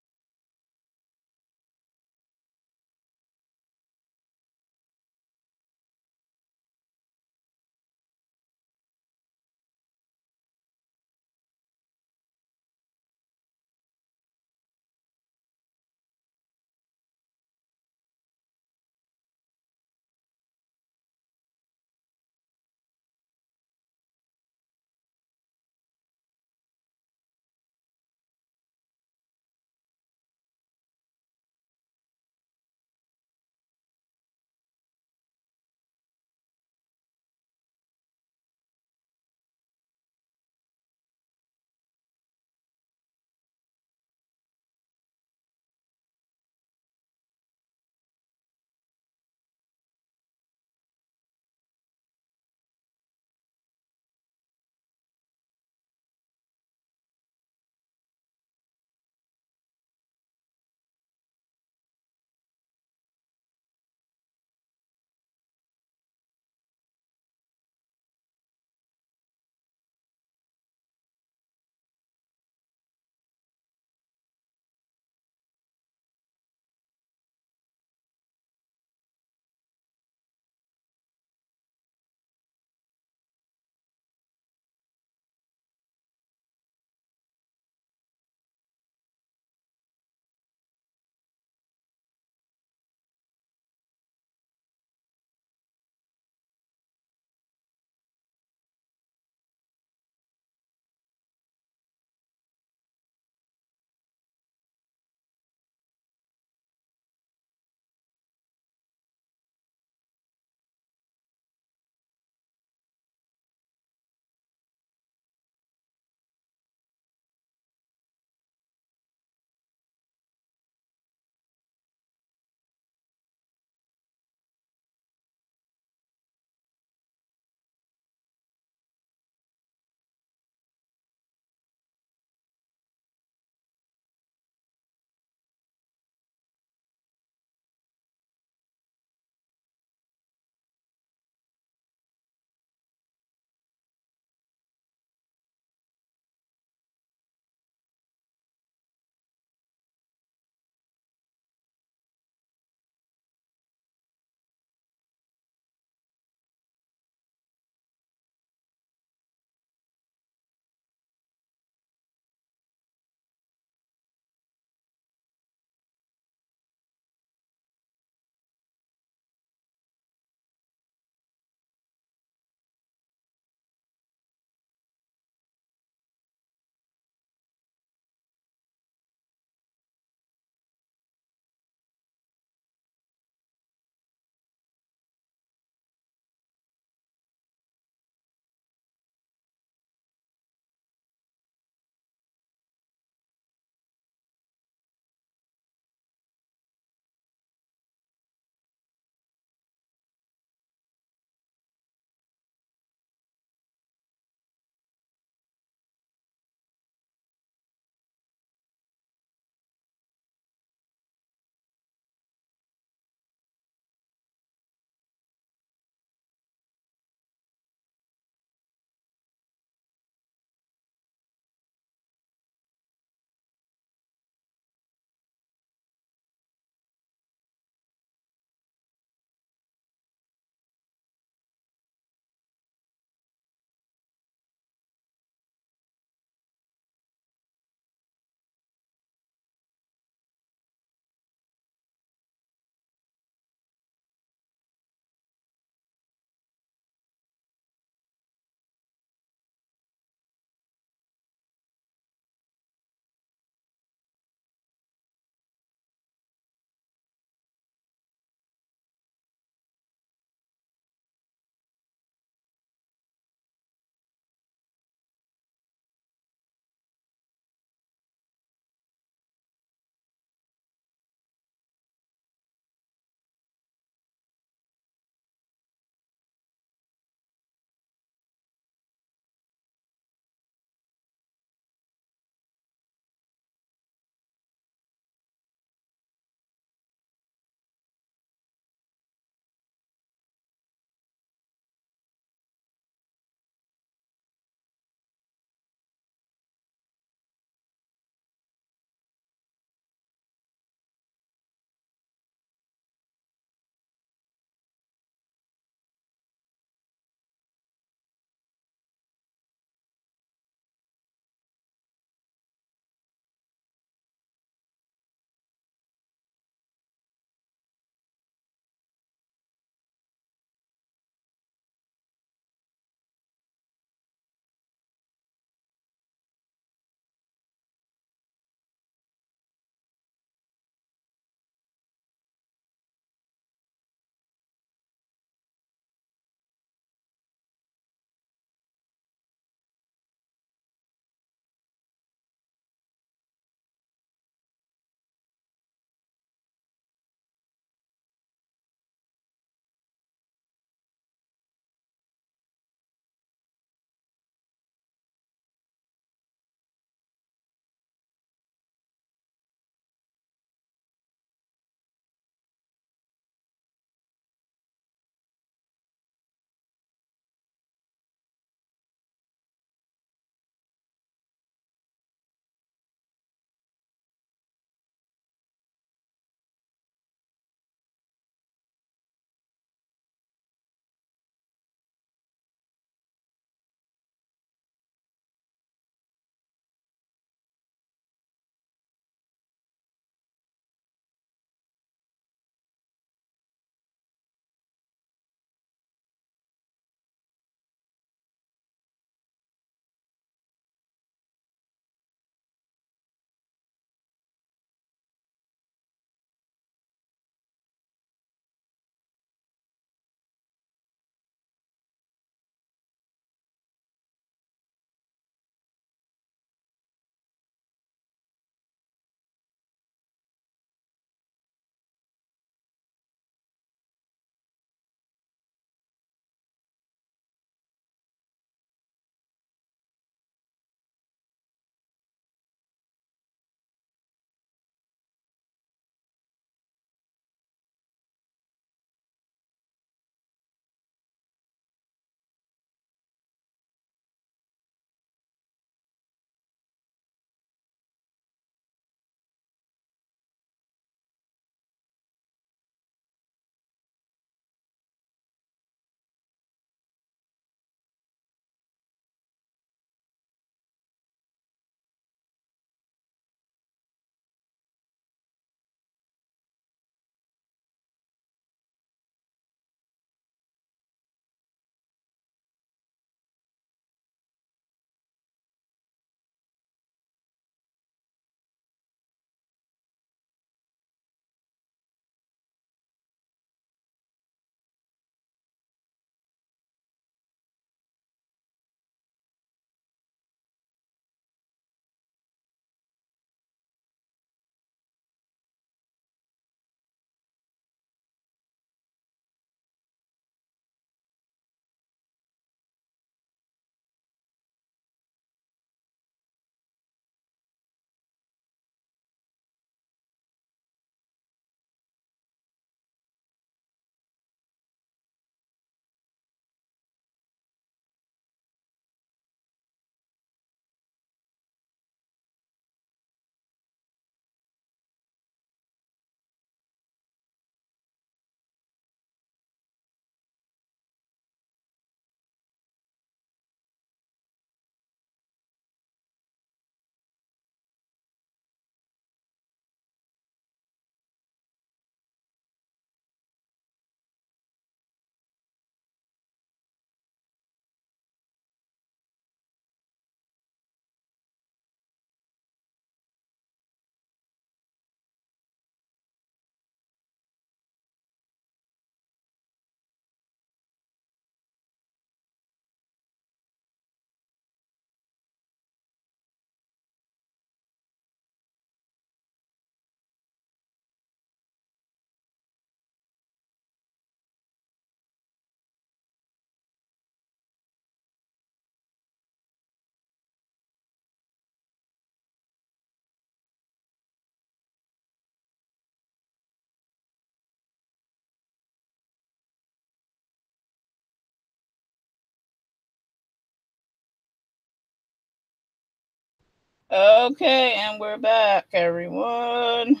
Okay, and we're back, everyone.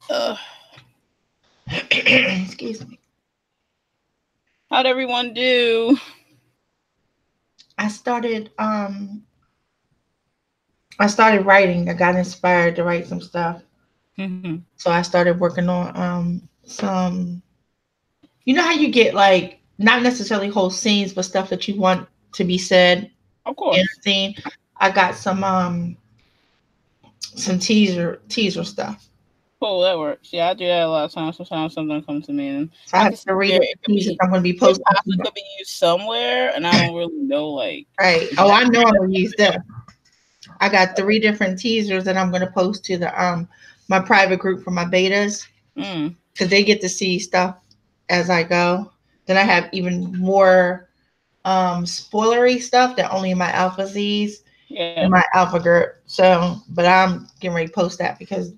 Ugh. Excuse me. How'd everyone do? I started writing. I got inspired to write some stuff. So I started working on some, you know how you get like not necessarily whole scenes, but stuff that you want to be said Of in course. a scene. I got some teaser stuff. Cool, that works. Yeah, I do that a lot of times. Sometimes something comes to me, and So I I have can see three where different it could teasers be, I'm going to be it posting. possibly could be used somewhere, and I don't really know, like, Right. Oh, I know I'm gonna use them. I got three different teasers that I'm gonna post to the my private group for my betas mm, because they get to see stuff as I go. Then I have even more spoilery stuff that only my alpha sees yeah. in my alpha group. So, but I'm getting ready to post that because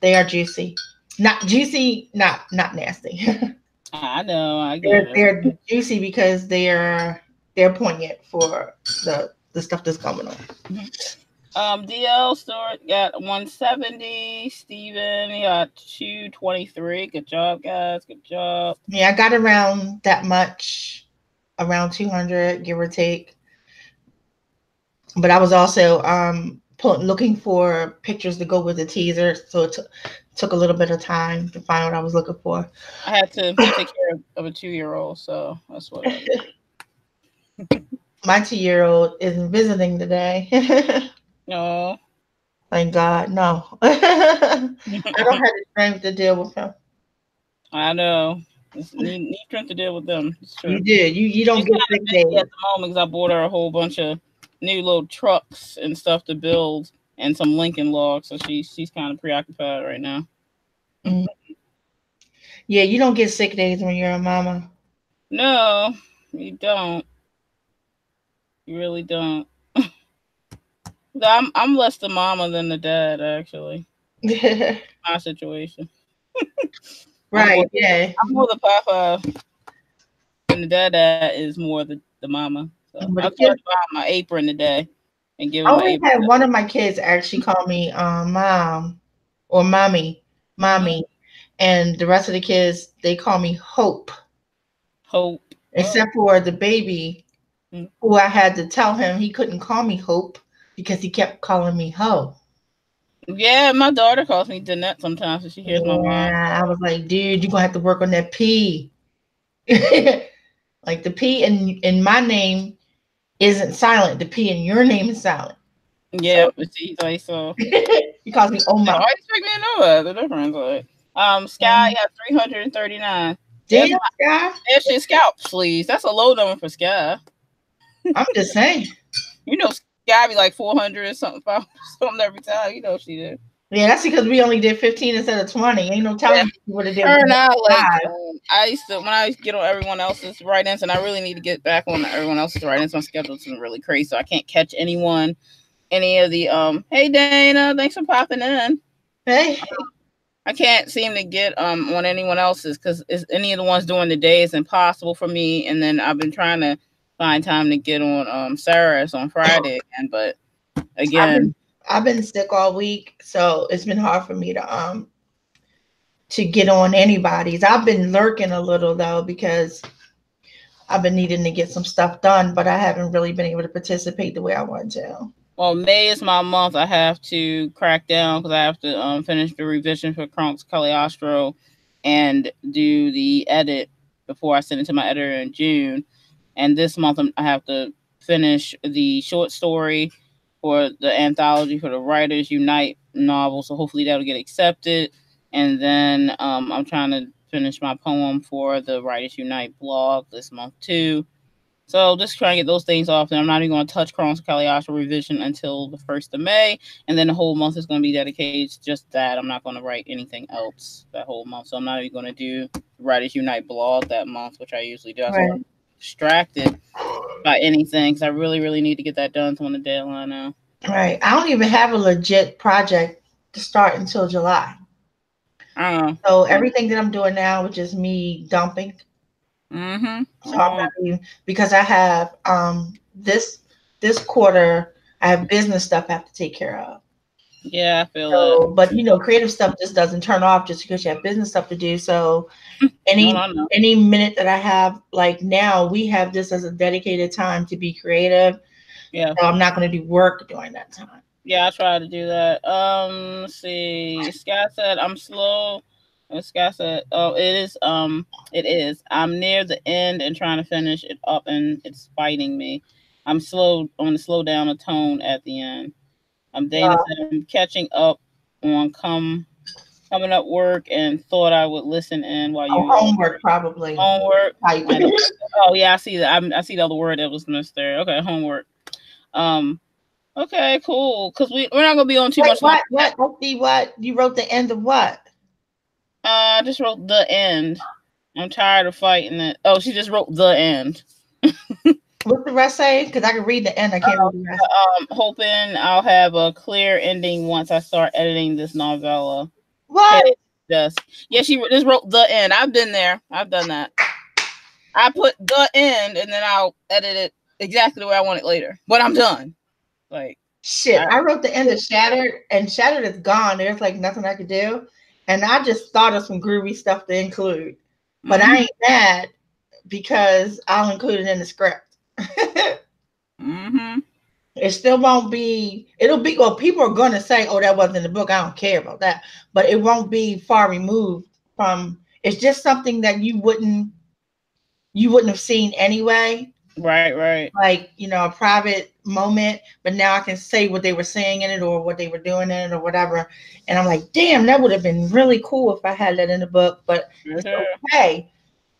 they are juicy. Not juicy, not nasty. I know, I get they're it. they're juicy because they're poignant for the stuff that's coming on. Mhm. DL Stewart got 170. Steven, he got 223. Good job, guys. Good job. Yeah, I got around that much, around 200, give or take. But I was also looking for pictures to go with the teaser, so took a little bit of time to find what I was looking for. I had to take care of a 2 year old, so that's what I did. My 2-year-old isn't visiting today. No. Thank God, no. I don't have the strength to deal with him. I know. Need strength to deal with them. It's You true. did. You don't She's get kind of sick busy days. at the moment because I bought her a whole bunch of new little trucks and stuff to build and some Lincoln logs. So she's kind of preoccupied right now. Mm. Yeah, you don't get sick days when you're a mama. No, you don't. You really don't. I'm less the mama than the dad actually. My situation. I'm more Right, yeah. I'm more the papa, and the dad is more the mama. So I But the tried kids to buy him my apron today and give I him an always apron. had one of my kids actually call me mom or mommy, and the rest of the kids they call me Hope, Hope. Oh. except for the baby Mm. who I had to tell him he couldn't call me Hope because he kept calling me Ho. Yeah, my daughter calls me Danette sometimes if she hears my mom. Yeah, I was like, dude, you're gonna have to work on that P. Like the P in my name isn't silent. The P in your name is silent. Yeah, So but she's like so. he calls me oh Yeah, my. I expect me to know that the difference. Like, Sky got 339. There's Damn, guy. there's your scalp sleeves. That's a low number for Sky. I'm just saying. You know, Sky be like 400 or something, something every time. You know she did. Yeah, that's because we only did 15 instead of 20. Ain't no Yeah, telling if we would have did her and I like. five. I used to when I used to get on everyone else's write-ins, and I really need to get back on everyone else's write-ins. My schedule's been really crazy, so I can't catch anyone. Any of the Hey Dana, thanks for popping in. Hey, I can't seem to get on anyone else's because any of the ones during the day is impossible for me. And then I've been trying to find time to get on Sarah's on Friday again, but I've been again, I've been sick all week, so it's been hard for me to get on anybody's. I've been lurking a little though because I've been needing to get some stuff done, but I haven't really been able to participate the way I want to. well, May is my month. I have to crack down because I have to finish the revision for Kronk's Cagliostro and do the edit before I send it to my editor in June. And this month I have to finish the short story for the anthology for the Writers Unite novel. So hopefully that'll get accepted. And then I'm trying to finish my poem for the Writers Unite blog this month too. So just trying to get those things off. And I'm not even going to touch Chronos Cagliostro revision until the 1st of May. And then the whole month is going to be dedicated to just that. I'm not going to write anything else that whole month. So I'm not even going to do Writers Unite blog that month, which I usually do. So Right. I'm distracted by anything because I really, really need to get that done on the deadline now. Right. I don't even have a legit project to start until July. I don't know. So everything that I'm doing now is just me dumping. Mm-hmm. So I'm not even because I have this quarter I have business stuff I have to take care of. Yeah, I feel So, that. but creative stuff just doesn't turn off just because you have business stuff to do. So No, any no, no. any minute that I have, like now, we have this as a dedicated time to be creative. Yeah. So I'm not going to do work during that time. Yeah, I try to do that. Let's see. Scott said I'm slow. And Scott said, "Oh, it is. I'm near the end and trying to finish it up, and it's fighting me. I'm slow. I'm gonna slow down a tone at the end." Dana Uh, said, "I'm catching up on coming up work and thought I would listen in while you all homework probably. homework." Type. Oh yeah, I see that. I see the other word that was missed there. Okay, homework. Um. Okay, cool. Because we're not gonna be on too Wait, much longer. what? Let's see what you wrote. The end of what? I just wrote the end. I'm tired of fighting it. Oh, she just wrote the end. What's the rest say? Because I can read the end. I can't read the rest. Hoping I'll have a clear ending once I start editing this novella. What? Just yeah, she just wrote the end. I've been there. I've done that. I put the end and then I'll edit it exactly the way I want it later. But I'm done. Like shit, I wrote the end of Shattered, and Shattered is gone. There's like nothing I could do, and I just thought of some groovy stuff to include. But I ain't mad because I'll include it in the script. It still won't be. It'll be. Well, people are gonna say, "Oh, that wasn't in the book." I don't care about that, but it won't be far removed from. It's just something that you wouldn't have seen anyway. Right. Like, a private moment, but now I can say what they were saying in it or what they were doing in it or whatever. And I'm like, damn, that would have been really cool if I had that in the book, but it's okay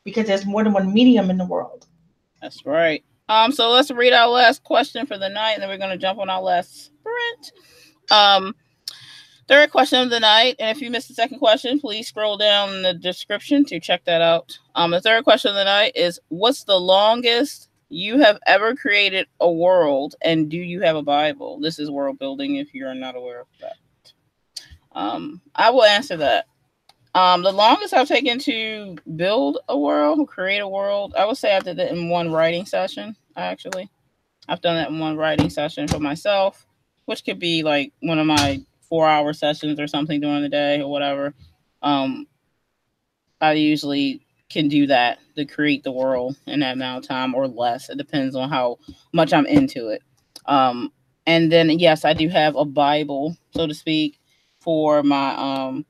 because there's more than one medium in the world. That's right. So let's read our last question for the night, and then we're going to jump on our last sprint. Third question of the night, and if you missed the second question, please scroll down in the description to check that out. The third question of the night is, what's the longest you have ever created a world, and do you have a Bible? This is world building if you're not aware of that. I will answer that. The longest I've taken to build a world, create a world, I would say I did it in one writing session, actually. I've done it in one writing session for myself, which could be like one of my 4-hour sessions or something during the day or whatever. I usually can do that to create the world in that amount of time or less. It depends on how much I'm into it. And then yes, I do have a Bible, so to speak, for my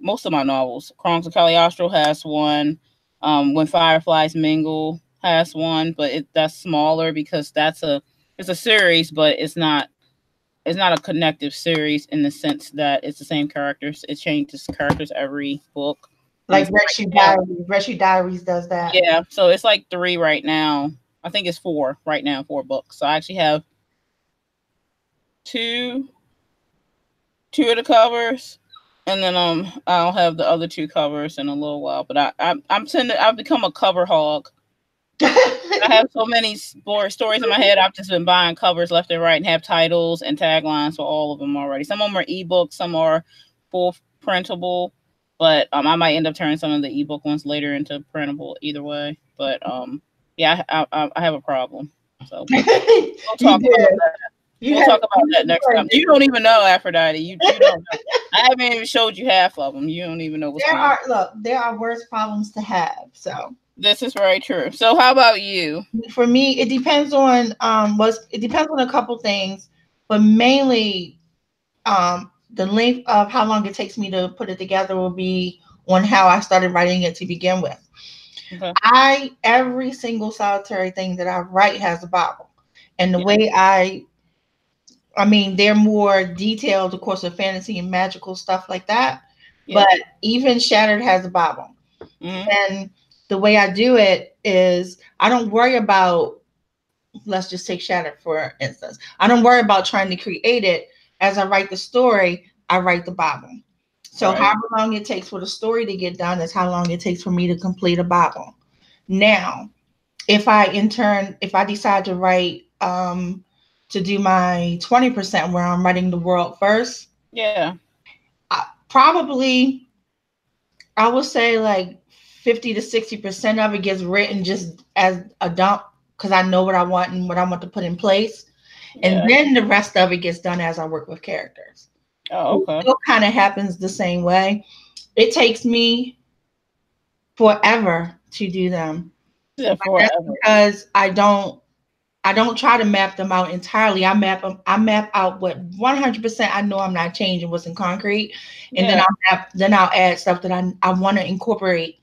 most of my novels. Chronicles of Cagliostro has one. When Fireflies Mingle has one, but that's smaller because it's a series, but it's not a connective series in the sense that it's the same characters. It changes characters every book. Like Rescue Diaries does that. Yeah, so it's like 3 right now. I think it's 4 right now, 4 books. So I actually have two of the covers, and then I'll have the other 2 covers in a little while. But I've become a cover hog. I have so many stories in my head. I've just been buying covers left and right and have titles and taglines for all of them already. Some of them are ebooks, some are full printable, but I might end up turning some of the ebook ones later into printable either way. But yeah, I have a problem. So we'll talk about that. We'll talk about that next time. You don't even know, Aphrodite. You don't know. I haven't even showed you half of them. You don't even know what's going on. There are worse problems to have. So this is very true. So how about you? For me, it depends on it depends on a couple things, but mainly the length of how long it takes me to put it together will be on how I started writing it to begin with. Okay. Every single solitary thing that I write has a Bible. And the way I mean, they're more detailed, of course, with fantasy and magical stuff like that. Yeah. But even Shattered has a Bible. Mm-hmm. And the way I do it is I don't worry about, let's just take Shattered for instance. I don't worry about trying to create it. As I write the story, I write the Bible. So however long it takes for the story to get done is how long it takes for me to complete a Bible. Now, if I decide to write, to do my 20% where I'm writing the world first. Yeah. I would say like 50 to 60% of it gets written just as a dump because I know what I want and what I want to put in place. And then the rest of it gets done as I work with characters. Oh, okay. It still kind of happens the same way. It takes me forever to do them. Yeah, That's because I don't try to map them out entirely. I map out what 100% I know I'm not changing what's in concrete, and then I'll add stuff that I want to incorporate.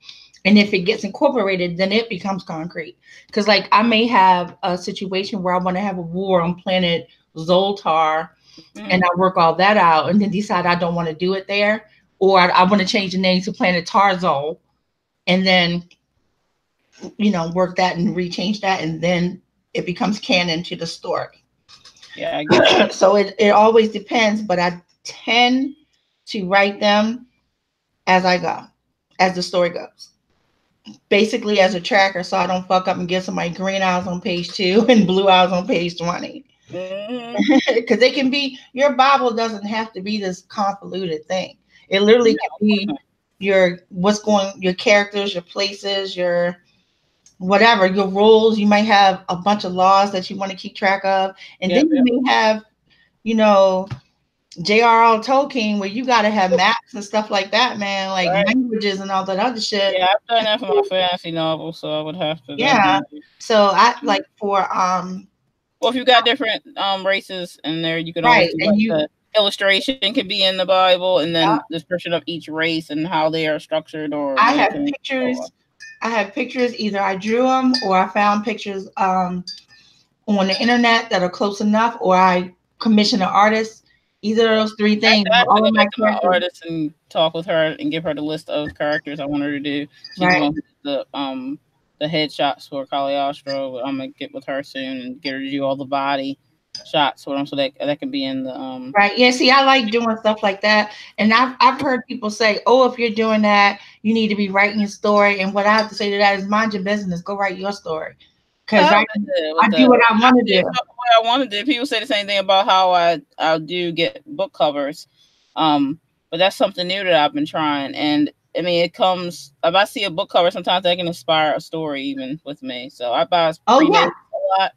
And if it gets incorporated, then it becomes concrete. Because like I may have a situation where I want to have a war on planet Zoltar, and I work all that out, and then decide I don't want to do it there, or I want to change the name to planet Tarzol, and then work that and rechange that, and then it becomes canon to the story. Yeah, I get it. So it always depends, but I tend to write them as I go, as the story goes. Basically as a tracker, so I don't fuck up and give somebody green eyes on page 2 and blue eyes on page 20. Because it can be, your Bible doesn't have to be this convoluted thing. It literally can be your characters, your places, your whatever, your rules. You might have a bunch of laws that you want to keep track of. And then you may have, J.R.R. Tolkien, where you got to have maps and stuff like that, man, like languages and all that other shit. Yeah, I've done that for my fantasy novel, so I would have to. Yeah. So I like for well, if you got different races in there, you can always do the illustration can be in the Bible, and then the description of each race and how they are structured. Or I have pictures. I have pictures. Either I drew them, or I found pictures on the internet that are close enough, or I commissioned an artist. Either of those three things. All of my artists and talk with her and give her the list of characters I want her to do. She's the headshots for Cagliostro. I'm gonna get with her soon and get her to do all the body shots for them, so that can be in the Right. Yeah. See, I like doing stuff like that, and I've heard people say, "Oh, if you're doing that, you need to be writing a story." And what I have to say to that is, mind your business. Go write your story. Because I do what I want to do. What I want to do. People say the same thing about how I do get book covers, but that's something new that I've been trying. And I mean, it comes if I see a book cover, sometimes that can inspire a story even with me. So I buy pre-made a lot.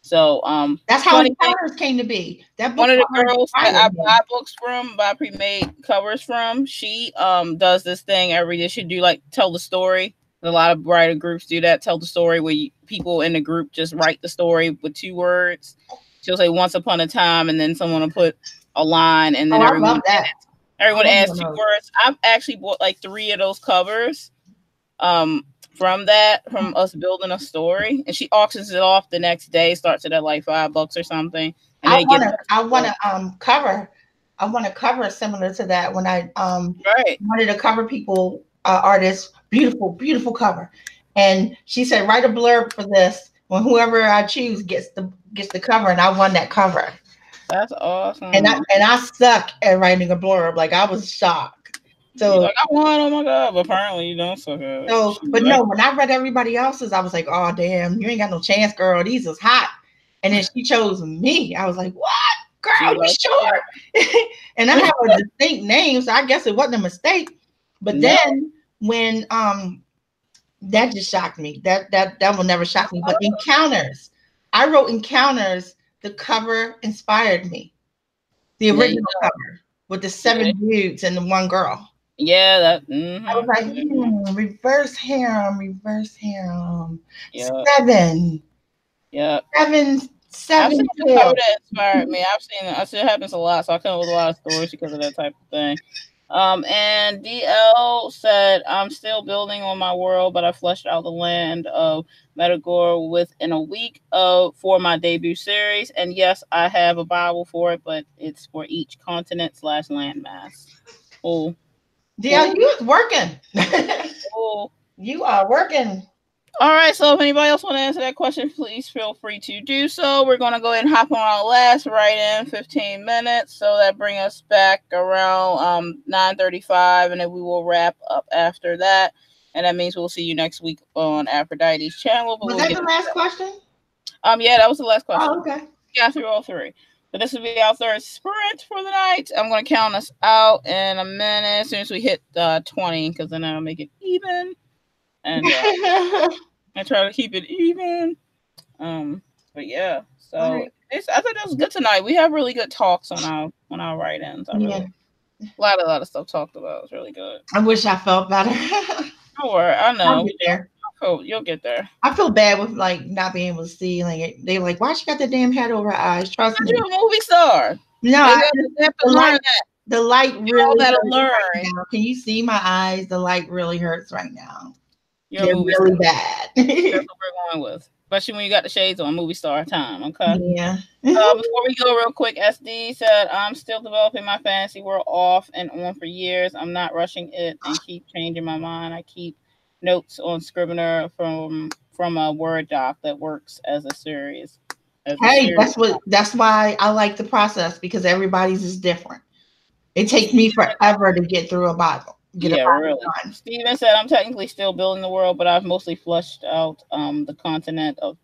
So that's how Encounters came to be. That book one of the girls that I buy books from, buy pre-made covers from, she does this thing every day. She do like tell the story. A lot of writer groups do that, tell the story where people in the group just write the story with 2 words. She'll say once upon a time, and then someone will put a line, and then everyone adds 2 words. I've actually bought like 3 of those covers from us building a story, and she auctions it off the next day, starts it at like $5 or something. And I want to cover similar to that when I wanted to cover people artists. Beautiful cover, and she said write a blurb for this when whoever I choose gets the cover, and I won that cover. That's awesome. And I suck at writing a blurb. Like I was shocked. So I won. Oh my god! But apparently you don't suck at it. So, but no, when I read everybody else's, I was like, oh damn, you ain't got no chance, girl. These is hot. And then she chose me. I was like, what, girl? You sure? And I have a distinct name, so I guess it wasn't a mistake. But then when that just shocked me. That will never shock me. But Encounters, I wrote Encounters. The cover inspired me. The original cover with the 7 dudes and the 1 girl. Yeah, that. I was like, reverse him. Yeah. 7. Yeah. 7. I've seen the cover that inspired me. I've seen it. It happens a lot, so I come up with a lot of stories because of that type of thing. And DL said, I'm still building on my world, but I fleshed out the land of Metagore within a week for my debut series. And yes, I have a Bible for it, but it's for each continent / landmass. Oh, DL, you is working. You are working. All right, so if anybody else want to answer that question, please feel free to do so. We're going to go ahead and hop on our last write-in, 15 minutes. So that brings us back around 9:35, and then we will wrap up after that. And that means we'll see you next week on Aphrodite's channel. Was that the last question? Yeah, that was the last question. Oh, okay. Got through all 3. So this will be our 3rd sprint for the night. I'm going to count us out in a minute as soon as we hit 20, because then I'll make it even. And I try to keep it even. But yeah, so I thought that was good tonight. We have really good talks on our write-ins. I Yeah, really a lot of stuff talked about. It's really good. I wish I felt better. I'll Don't worry, I know. get there. You'll get there. I feel bad with like not being able to see. Like they like, why she got that damn hat over her eyes? Trust Because me. you're a movie star. No, They I have just they have to the learn light. that. The light We all really gotta hurts right learn. now. Can you see my eyes? The light really hurts right now. You're a They're movie star. really bad. That's what we're going with. Especially when you got the shades on, movie star time. Okay. Yeah. Before we go, real quick, SD said, I'm still developing my fantasy world off and on for years. I'm not rushing it and keep changing my mind. I keep notes on Scrivener from a Word doc that works as a series. As a Hey, series. that's why I like the process because everybody's is different. It takes me Steven, forever to get through a Bible. Get a yeah, Bible really. done. Steven said, I'm technically still building the world, but I've mostly flushed out the continent of.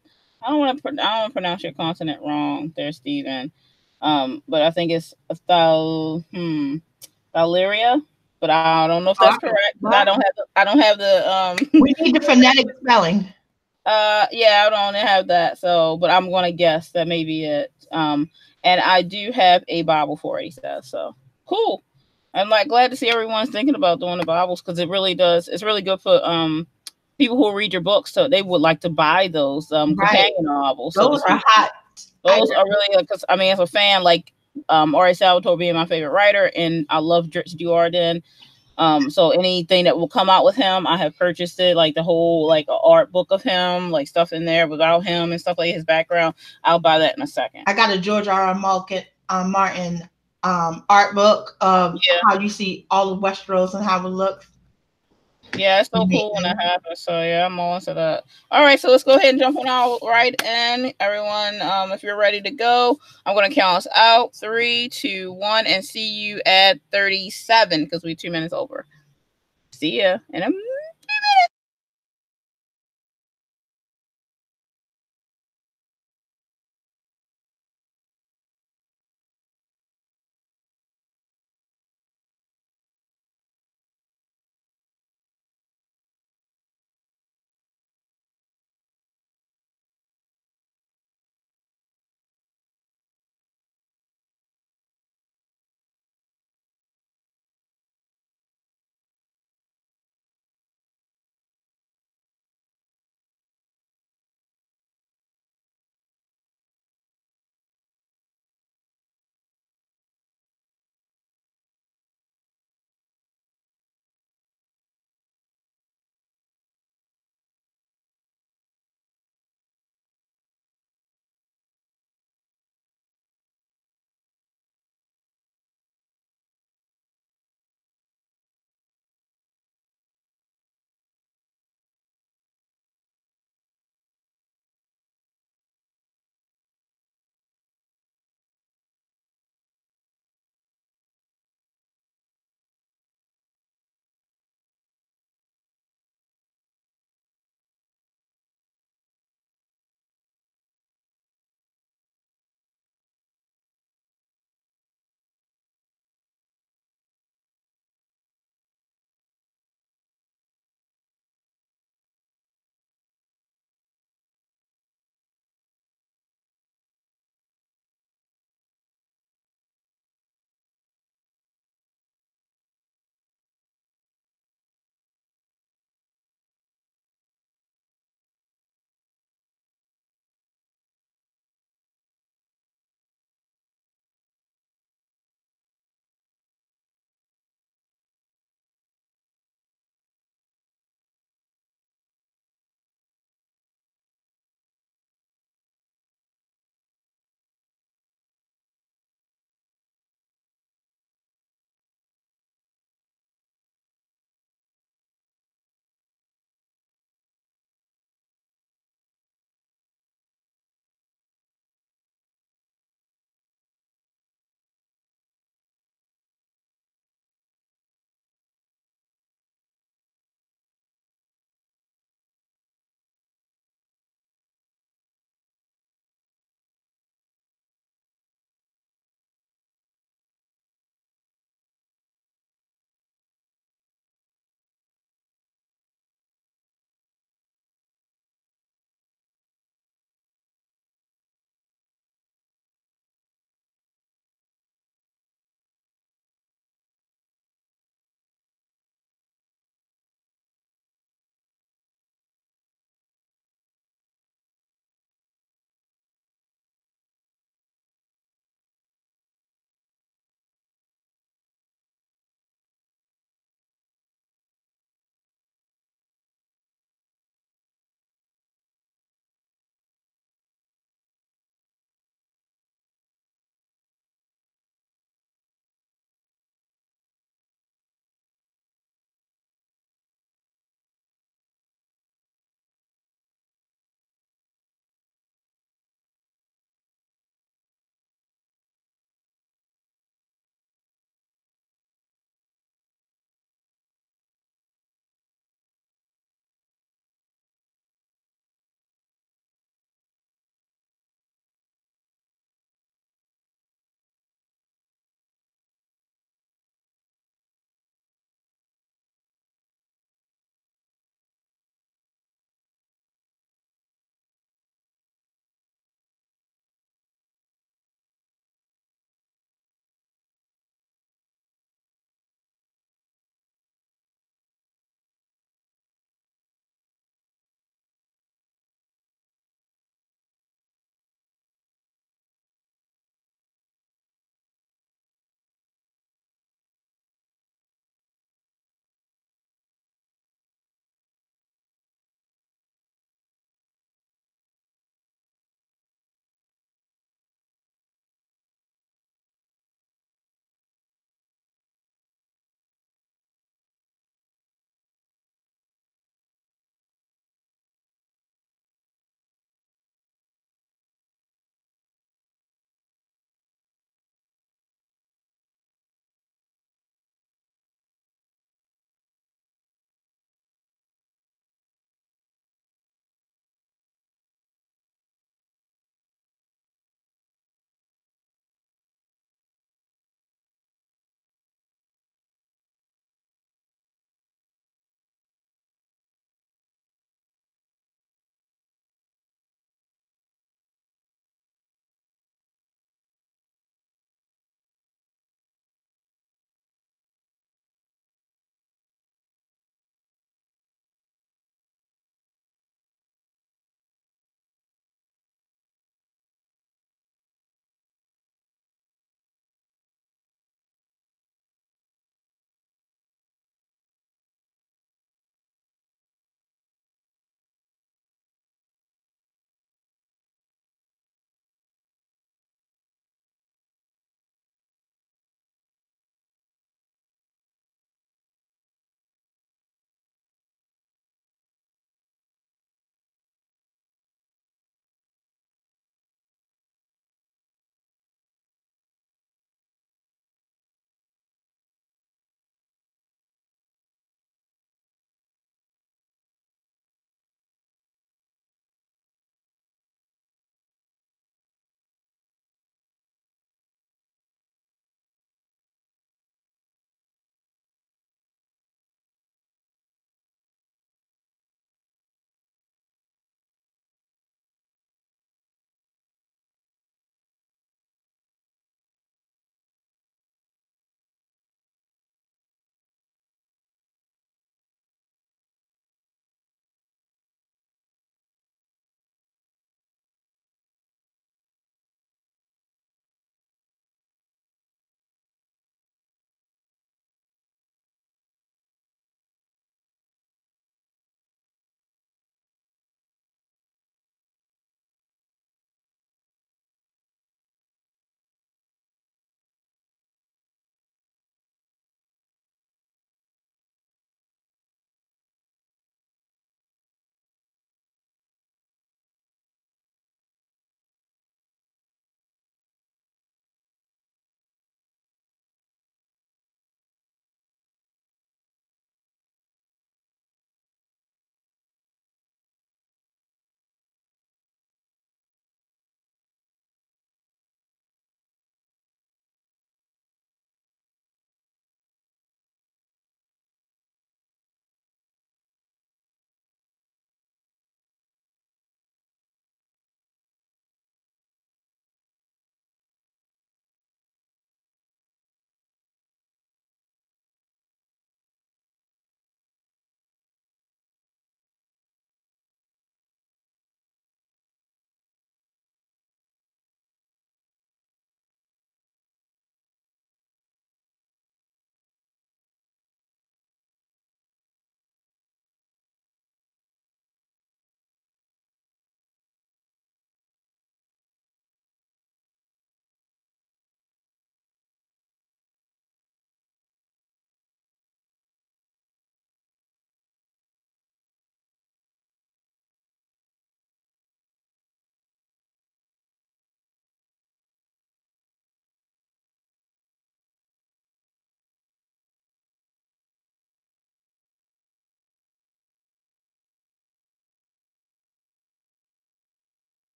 I don't want to pronounce your continent wrong, there, Steven. But I think it's Valeria, but I don't know if that's Okay. correct because Well, I don't have the we need the phonetic spelling. yeah, I don't have that. So, but I'm gonna guess that may be it. And I do have a Bible for it. He says so. Cool. I'm like glad to see everyone's thinking about doing the Bibles because it really does. It's really good for people who read your books, so they would like to buy those Right. companion novels, so to Those are speak. hot. I Those are really because I mean, as a fan, like R.A. Salvatore being my favorite writer, and I love Dritz Jordan. So anything that will come out with him, I have purchased it, like the whole like art book of him, like stuff in there without him and stuff like his background. I'll buy that in a second. got a George R. R. Martin art book of Yeah, how you see all of Westeros and how it looks. yeah, it's so cool when that Amazing. happens. So yeah, I'm all into that. All right, so let's go ahead and jump on out right in, everyone. If you're ready to go, I'm gonna count us out. 3, 2, 1, and see you at 37 because we're 2 minutes over. See ya in a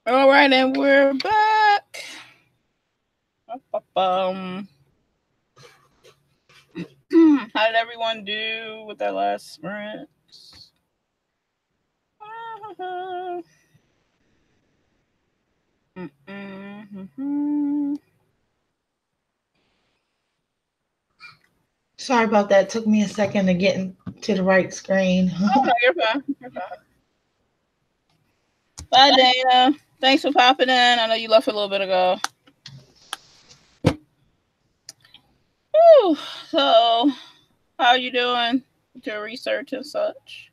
All right, and we're back. How did everyone do with that last sprint? Sorry about that. It took me a second to get to the right screen. Oh, no, you're fine. You're fine. Bye, Dana. Thanks for popping in. I know you left a little bit ago. Whew. So, how are you doing with your research and such?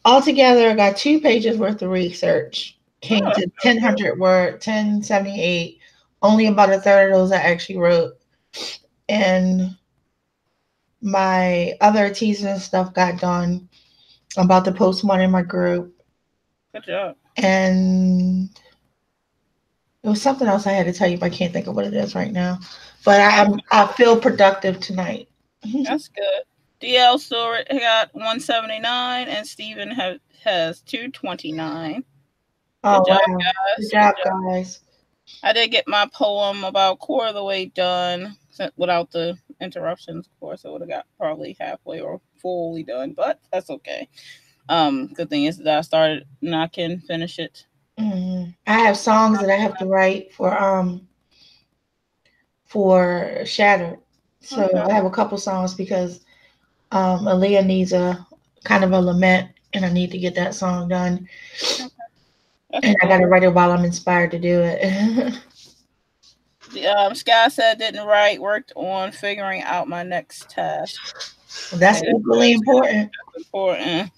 Altogether, I got 2 pages worth of research. Came Oh, to 1,000 word, 1078. Only about a third of those I actually wrote. And my other teasers and stuff got done. I'm about to post one in my group. good job. And it was something else I had to tell you, but I can't think of what it is right now. But I feel productive tonight. That's good. DL still got 179, and Steven has 229. Oh, Good job, wow. guys. Good job, guys. I did get my poem about a quarter of the way done without the interruptions. Of course, I would have got probably halfway or fully done, but that's okay. Good thing is that I started and I can finish it. I have songs that I have to write for Shattered. So Okay. I have a couple songs because Aaliyah needs a kind of a lament, and I need to get that song done. Okay. And I got to write it while I'm inspired to do it. Sky said didn't write, worked on figuring out my next task. That's equally important. That's important.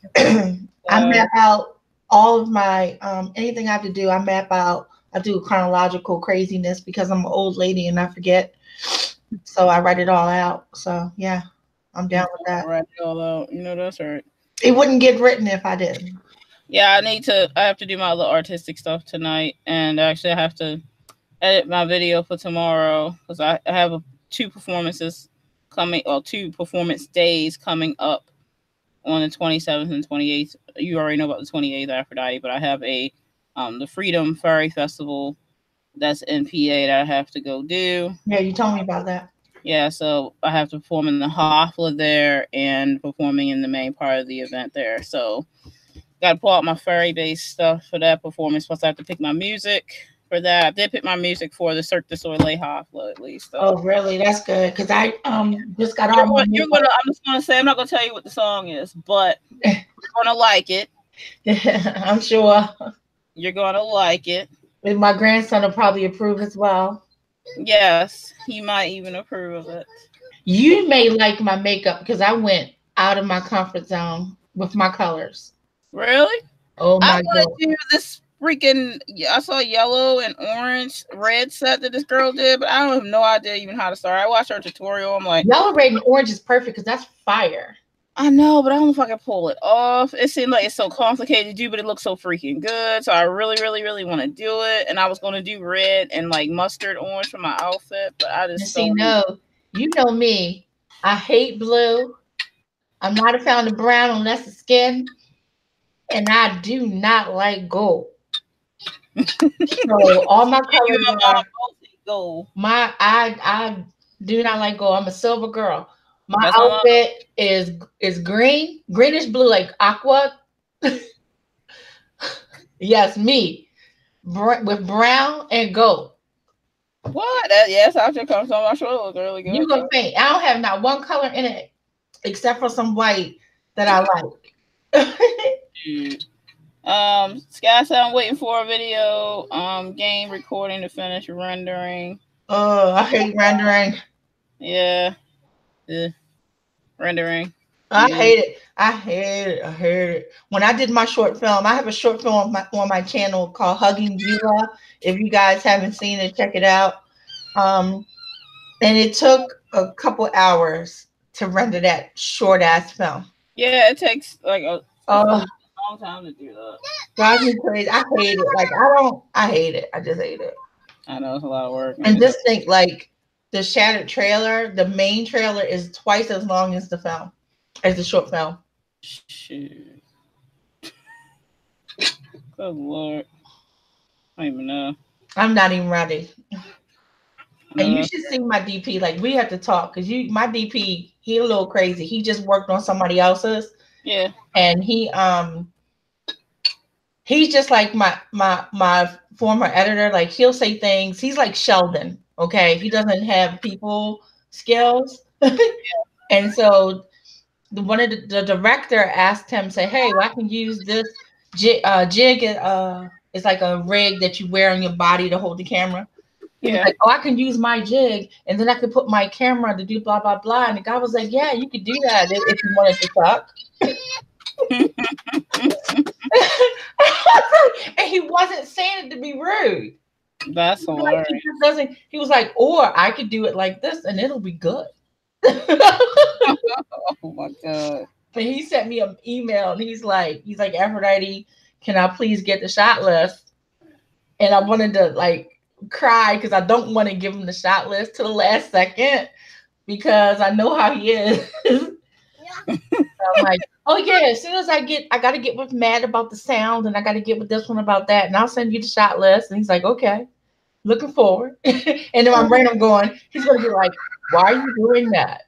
I map out all of my anything I have to do. I map out. I do chronological craziness because I'm an old lady and I forget. So I write it all out. So yeah, I'm down with that. Write it all out. You know, that's right. It wouldn't get written if I didn't. Yeah, I have to do my little artistic stuff tonight, and actually I have to edit my video for tomorrow because I have 2 performances coming, or 2 performance days coming up on the 27th and 28th. You already know about the 28th, Aphrodite, but I have the Freedom Fairy Festival that's in PA that I have to go do. Yeah, you told me about that. Yeah, so I have to perform in the Hofla there and performing in the main part of the event there. So got to pull out my fairy based stuff for that performance. Plus, I have to pick my music for that. I did pick my music for the Cirque du Soleil Hofla at least. So. Oh, really? That's good because I just got all my. I'm just gonna say I'm not gonna tell you what the song is, but you're gonna like it. I'm sure. You're gonna like it. And my grandson will probably approve as well. Yes, he might even approve of it. You may like my makeup because I went out of my comfort zone with my colors. Really? Oh my I want to do this freaking. I saw yellow and orange, red set that this girl did, but I don't have no idea even how to start. I watched her tutorial. I'm like, yellow, red, and orange is perfect because that's fire. I know, but I don't know if I can pull it off. It seemed like it's so complicated to do, but it looks so freaking good. So I really, really, really want to do it. And I was going to do red and like mustard orange for my outfit, but I just see. No, you know me. I hate blue. I'm not a fan of brown unless it's skin, and I do not like gold. So all my colors are gold. I do not like gold. I'm a silver girl. My outfit is greenish blue, like aqua. Yes, me. With brown and gold. What? Yes, after comes on my shoulder. Look really good. You gonna faint. I don't have not one color in it except for some white that I like. Sky said I'm waiting for a video game recording to finish rendering. Oh, I hate rendering. Yeah. Rendering. I hate it. I hate it. When I did my short film, I have a short film on my channel called Hugging Beulah. If you guys haven't seen it, check it out. And it took a couple hours to render that short ass film. Yeah, it takes like a long time to do that. Drives me crazy. I hate it. Like I hate it. I just hate it. I know it's a lot of work. And just think, like the Shattered trailer, the main trailer is twice as long as the film, as the short film. Shoot. Good Lord. I don't even know. I'm not even ready. And you No. should see my DP. Like we have to talk because my DP, he a little crazy. He just worked on somebody else's, Yeah. and he's just like my former editor. Like he'll say things. He's like Sheldon. Okay, he doesn't have people skills, and so one of the director asked him, say, "Hey, well, I can use this jig. It's like a rig that you wear on your body to hold the camera." He was Yeah. like, "Oh, I can use my jig, and then I could put my camera to do blah blah blah." And the guy was like, "Yeah, you could do that if you wanted to suck." And he wasn't saying it to be rude. That's hilarious. He just doesn't. He was like, "Or I could do it like this, and it'll be good." Oh my god. And he sent me an email, and he's like, "Aphrodite, can I please get the shot list?" And I wanted to like cry because I don't want to give him the shot list to the last second because I know how he is. I'm like, oh yeah, as soon as I got to get with Matt about the sound, and I got to get with this one about that, and I'll send you the shot list. And he's like, okay, looking forward. And in my brain, I'm going, he's gonna be like, why are you doing that?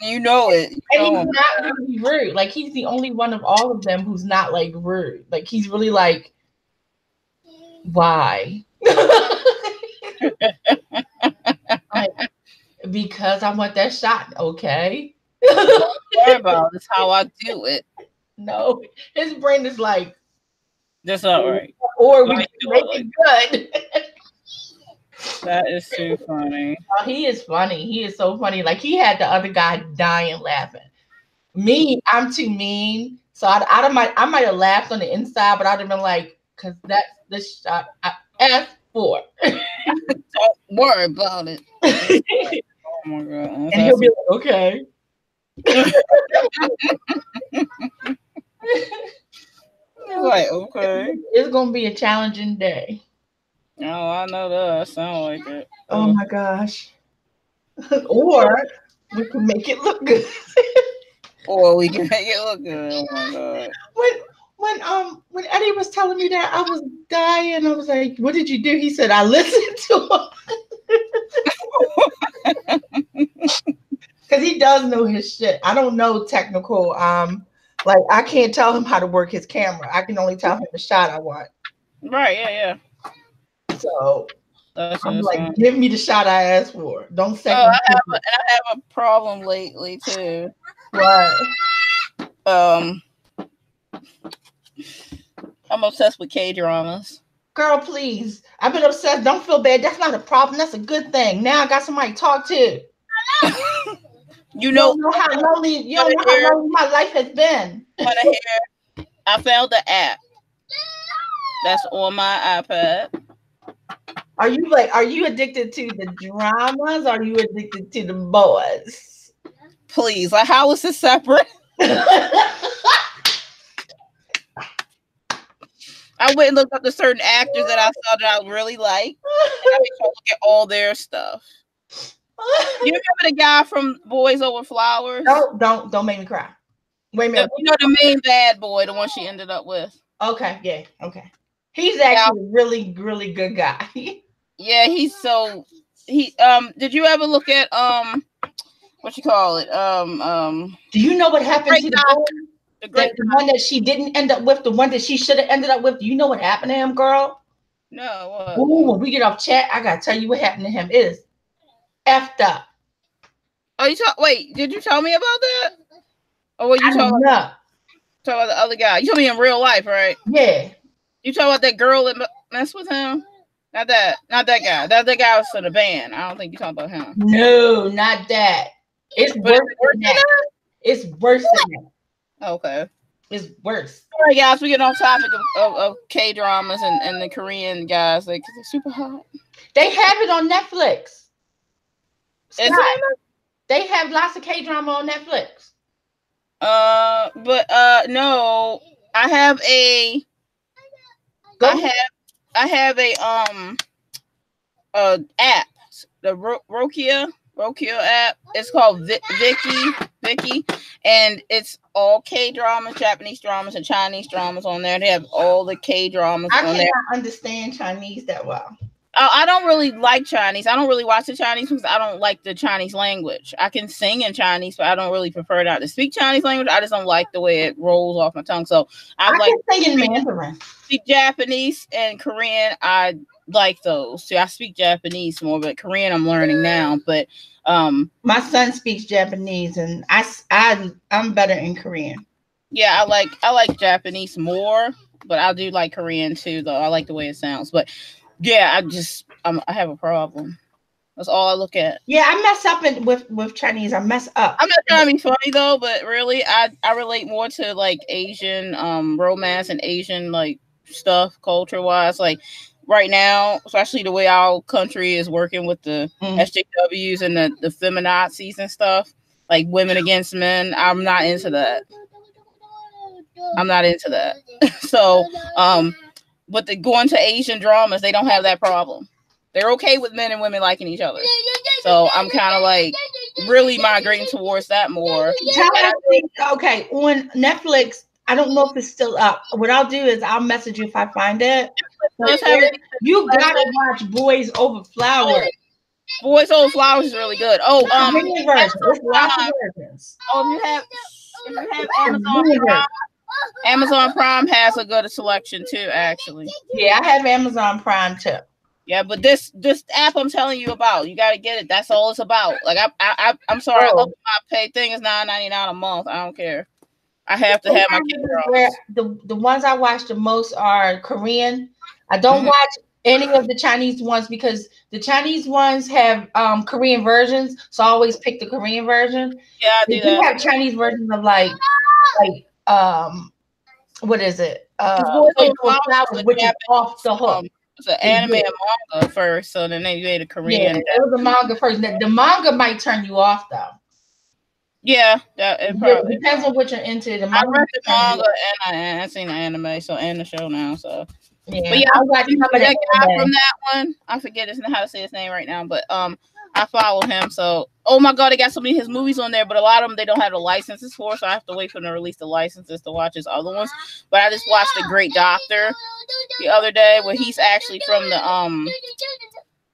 You know it. And he's not really rude. Like he's the only one of all of them who's not like rude. Like he's really like, why? Like, because I want that shot. Okay. Don't worry about it. It's how I do it. No, his brain is like, that's all right. Or we make it good. That is too funny. Oh, he is funny. He is so funny. Like he had the other guy dying laughing. Me, I'm too mean. So I might have laughed on the inside, but I'd have been like, because that's the shot I asked for. Don't worry about it. Oh my god. And he'll be like, okay. Like, okay. It's gonna be a challenging day. Oh, I know that. Sound like it. Oh my gosh. Or we can make it look good. Or we can make it look good. Oh my god. When Eddie was telling me that, I was dying. I was like, what did you do? He said, I listened to him. Because he does know his shit. I don't know technical. Like I can't tell him how to work his camera. I can only tell him the shot I want. Right, yeah. So I'm like, give me the shot I asked for. Don't say. I have a problem lately too. What? I'm obsessed with K-dramas. Girl, please. I've been obsessed. Don't feel bad. That's not a problem. That's a good thing. Now I got somebody to talk to. You don't know how lonely. You don't know how lonely my life has been. I found the app that's on my iPad. Are you addicted to the dramas? Or are you addicted to the boys? Please, like how is this separate? I went and looked up the certain actors that I saw that I really like. And I made sure to look at all their stuff. You remember the guy from Boys Over Flowers? No, don't make me cry. Wait a minute. You know the main bad boy, the one she ended up with. Okay, yeah, okay. He's actually a really, really good guy. Yeah, did you ever look at what you call it? Do you know what happened to the one that she didn't end up with, the one that she should have ended up with? Do you know what happened to him, girl? No, what? Ooh, when we get off chat, I gotta tell you what happened to him. It is effed up. Oh, wait, did you tell me about that? Or what you talking about? Talk about the other guy. You told me in real life, right? Yeah. You talk about that girl that messed with him? Not that guy. That guy was for the band. I don't think you talking about him. No, not that. It's worse than that. It's worse than that. Okay. It's worse. All right, guys, we get off topic of K-dramas and the Korean guys. Like, they're super hot. They have it on Netflix. They have lots of K-drama on Netflix. But no, I have a app, the Rokia. Roku app. It's called Vicky, and it's all K dramas, Japanese dramas, and Chinese dramas on there. They have all the K dramas I on there. cannot understand Chinese that well. I don't really like Chinese. I don't really watch the Chinese because I don't like the Chinese language. I can sing in Chinese, but I don't really prefer not to speak Chinese language. I just don't like the way it rolls off my tongue. So I like can sing in Mandarin. Speak Japanese and Korean. I like those. See, I speak Japanese more, but Korean I'm learning now. But my son speaks Japanese, and I'm better in Korean. Yeah, I like Japanese more, but I do like Korean too. Though I like the way it sounds, but. Yeah, I have a problem. That's all I look at. Yeah, I mess up with Chinese. I mess up. I'm not trying to be funny though, but really, I relate more to like Asian romance and Asian like stuff culture wise. Like right now, especially the way our country is working with the SJWs and the feminazis and stuff, like women against men. I'm not into that. So but going to Asian dramas, they don't have that problem. They're okay with men and women liking each other. So I'm kind of like really migrating towards that more. Okay, on Netflix, I don't know if it's still up. What I'll do is I'll message you if I find it. You gotta watch Boys Over Flowers. Boys Over Flowers is really good. Korean version. There's lots of versions. If you have Amazon Prime. Amazon Prime has a good selection too, actually. Yeah, I have Amazon Prime too. Yeah, but this app I'm telling you about, you gotta get it. That's all it's about. Like I'm sorry, my pay thing is $9.99 a month. I don't care. I have to have my kids. The ones I watch the most are Korean. I don't watch any of the Chinese ones because the Chinese ones have Korean versions, so I always pick the Korean version. Yeah, I do that. You have Chinese versions of like what is it? Which is off the hook. It's an anime and manga first, so then they made a Korean. Yeah, it was a manga first. The manga might turn you off though. Yeah, it probably depends on what you're into. I read the manga and I seen the anime, so and the show now. So yeah, but yeah, I watched that guy from that one. I forget how to say his name right now, but I follow him. So oh my god, they got so many of his movies on there, but a lot of them they don't have the licenses for, so I have to wait for them to release the licenses to watch his other ones. But I just watched The Great Doctor the other day, where he's actually from the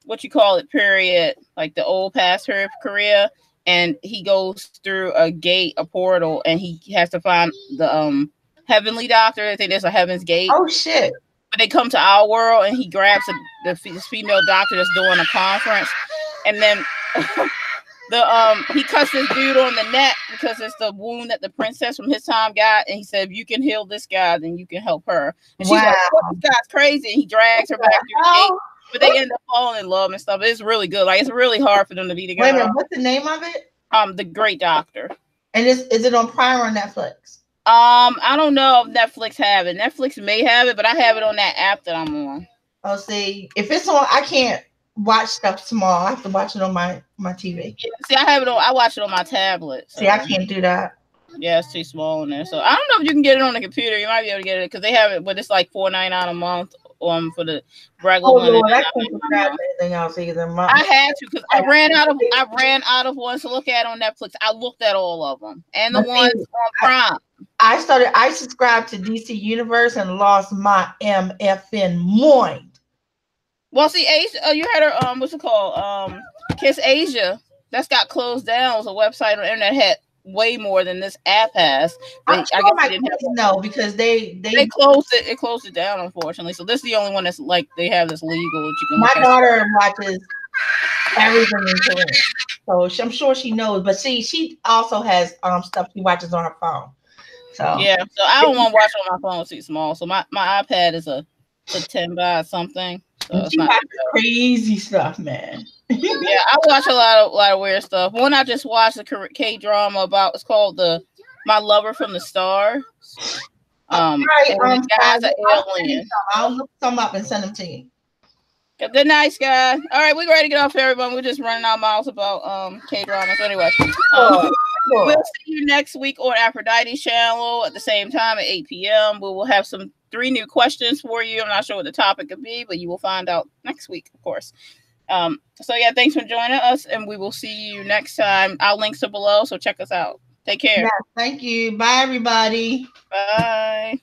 what you call it period, like the old past period of Korea, and he goes through a gate, a portal, and he has to find the heavenly doctor. I think there's a heaven's gate. Oh shit. But they come to our world, and he grabs this female doctor that's doing a conference, and then he cuts this dude on the neck because it's the wound that the princess from his time got, and he said, if you can heal this guy, then you can help her. And she's like, oh, this guy's crazy. And he drags her back through the gate, but they end up falling in love and stuff. It's really good. Like, it's really hard for them to be together. Wait a minute, what's the name of it? The Great Doctor. And is it on Prime or Netflix? I don't know if Netflix have it. Netflix may have it, but I have it on that app that I'm on. Oh, see, if it's on, I can't watch stuff small. I have to watch it on my TV. Yeah, see, I watch it on my tablet. So. See, I can't do that. Yeah, it's too small in there. So I don't know if you can get it on the computer. You might be able to get it because they have it, but it's like $4.99 a month. For the regular one. Lord, I can't grab anything else either. I had to because I ran out of ones to look at on Netflix. I looked at all of them and the ones on Prime. I subscribed to DC Universe and lost my MFN mind. Well, see, Asia, you had her what's it called? Kiss Asia. That's got closed down. It was a website on the internet had way more than this app has. I guess they didn't have because they closed it. It closed it down, unfortunately. So this is the only one that's like they have this legal. That you can my daughter watches everything in Korean, so I'm sure she knows. But see, she also has stuff she watches on her phone. So yeah, so I don't want to watch it on my phone. It's too small. So my iPad is a 10 by something. So she watches crazy stuff, man. Yeah, I watch a lot of weird stuff. One I just watched a K drama about. It's called My Lover from the Stars. Guys are alien. I'll look some up and send them to you. Good night, guys. All right, we're ready to get off, everyone. We're just running our mouths about K dramas. Anyway, we'll see you next week on Aphrodite channel at the same time at 8 p.m. We will have 3 new questions for you. I'm not sure what the topic could be, but you will find out next week, of course. So yeah, thanks for joining us, and we will see you next time. Our links are below, so check us out. Take care. Yeah, thank you. Bye, everybody. Bye.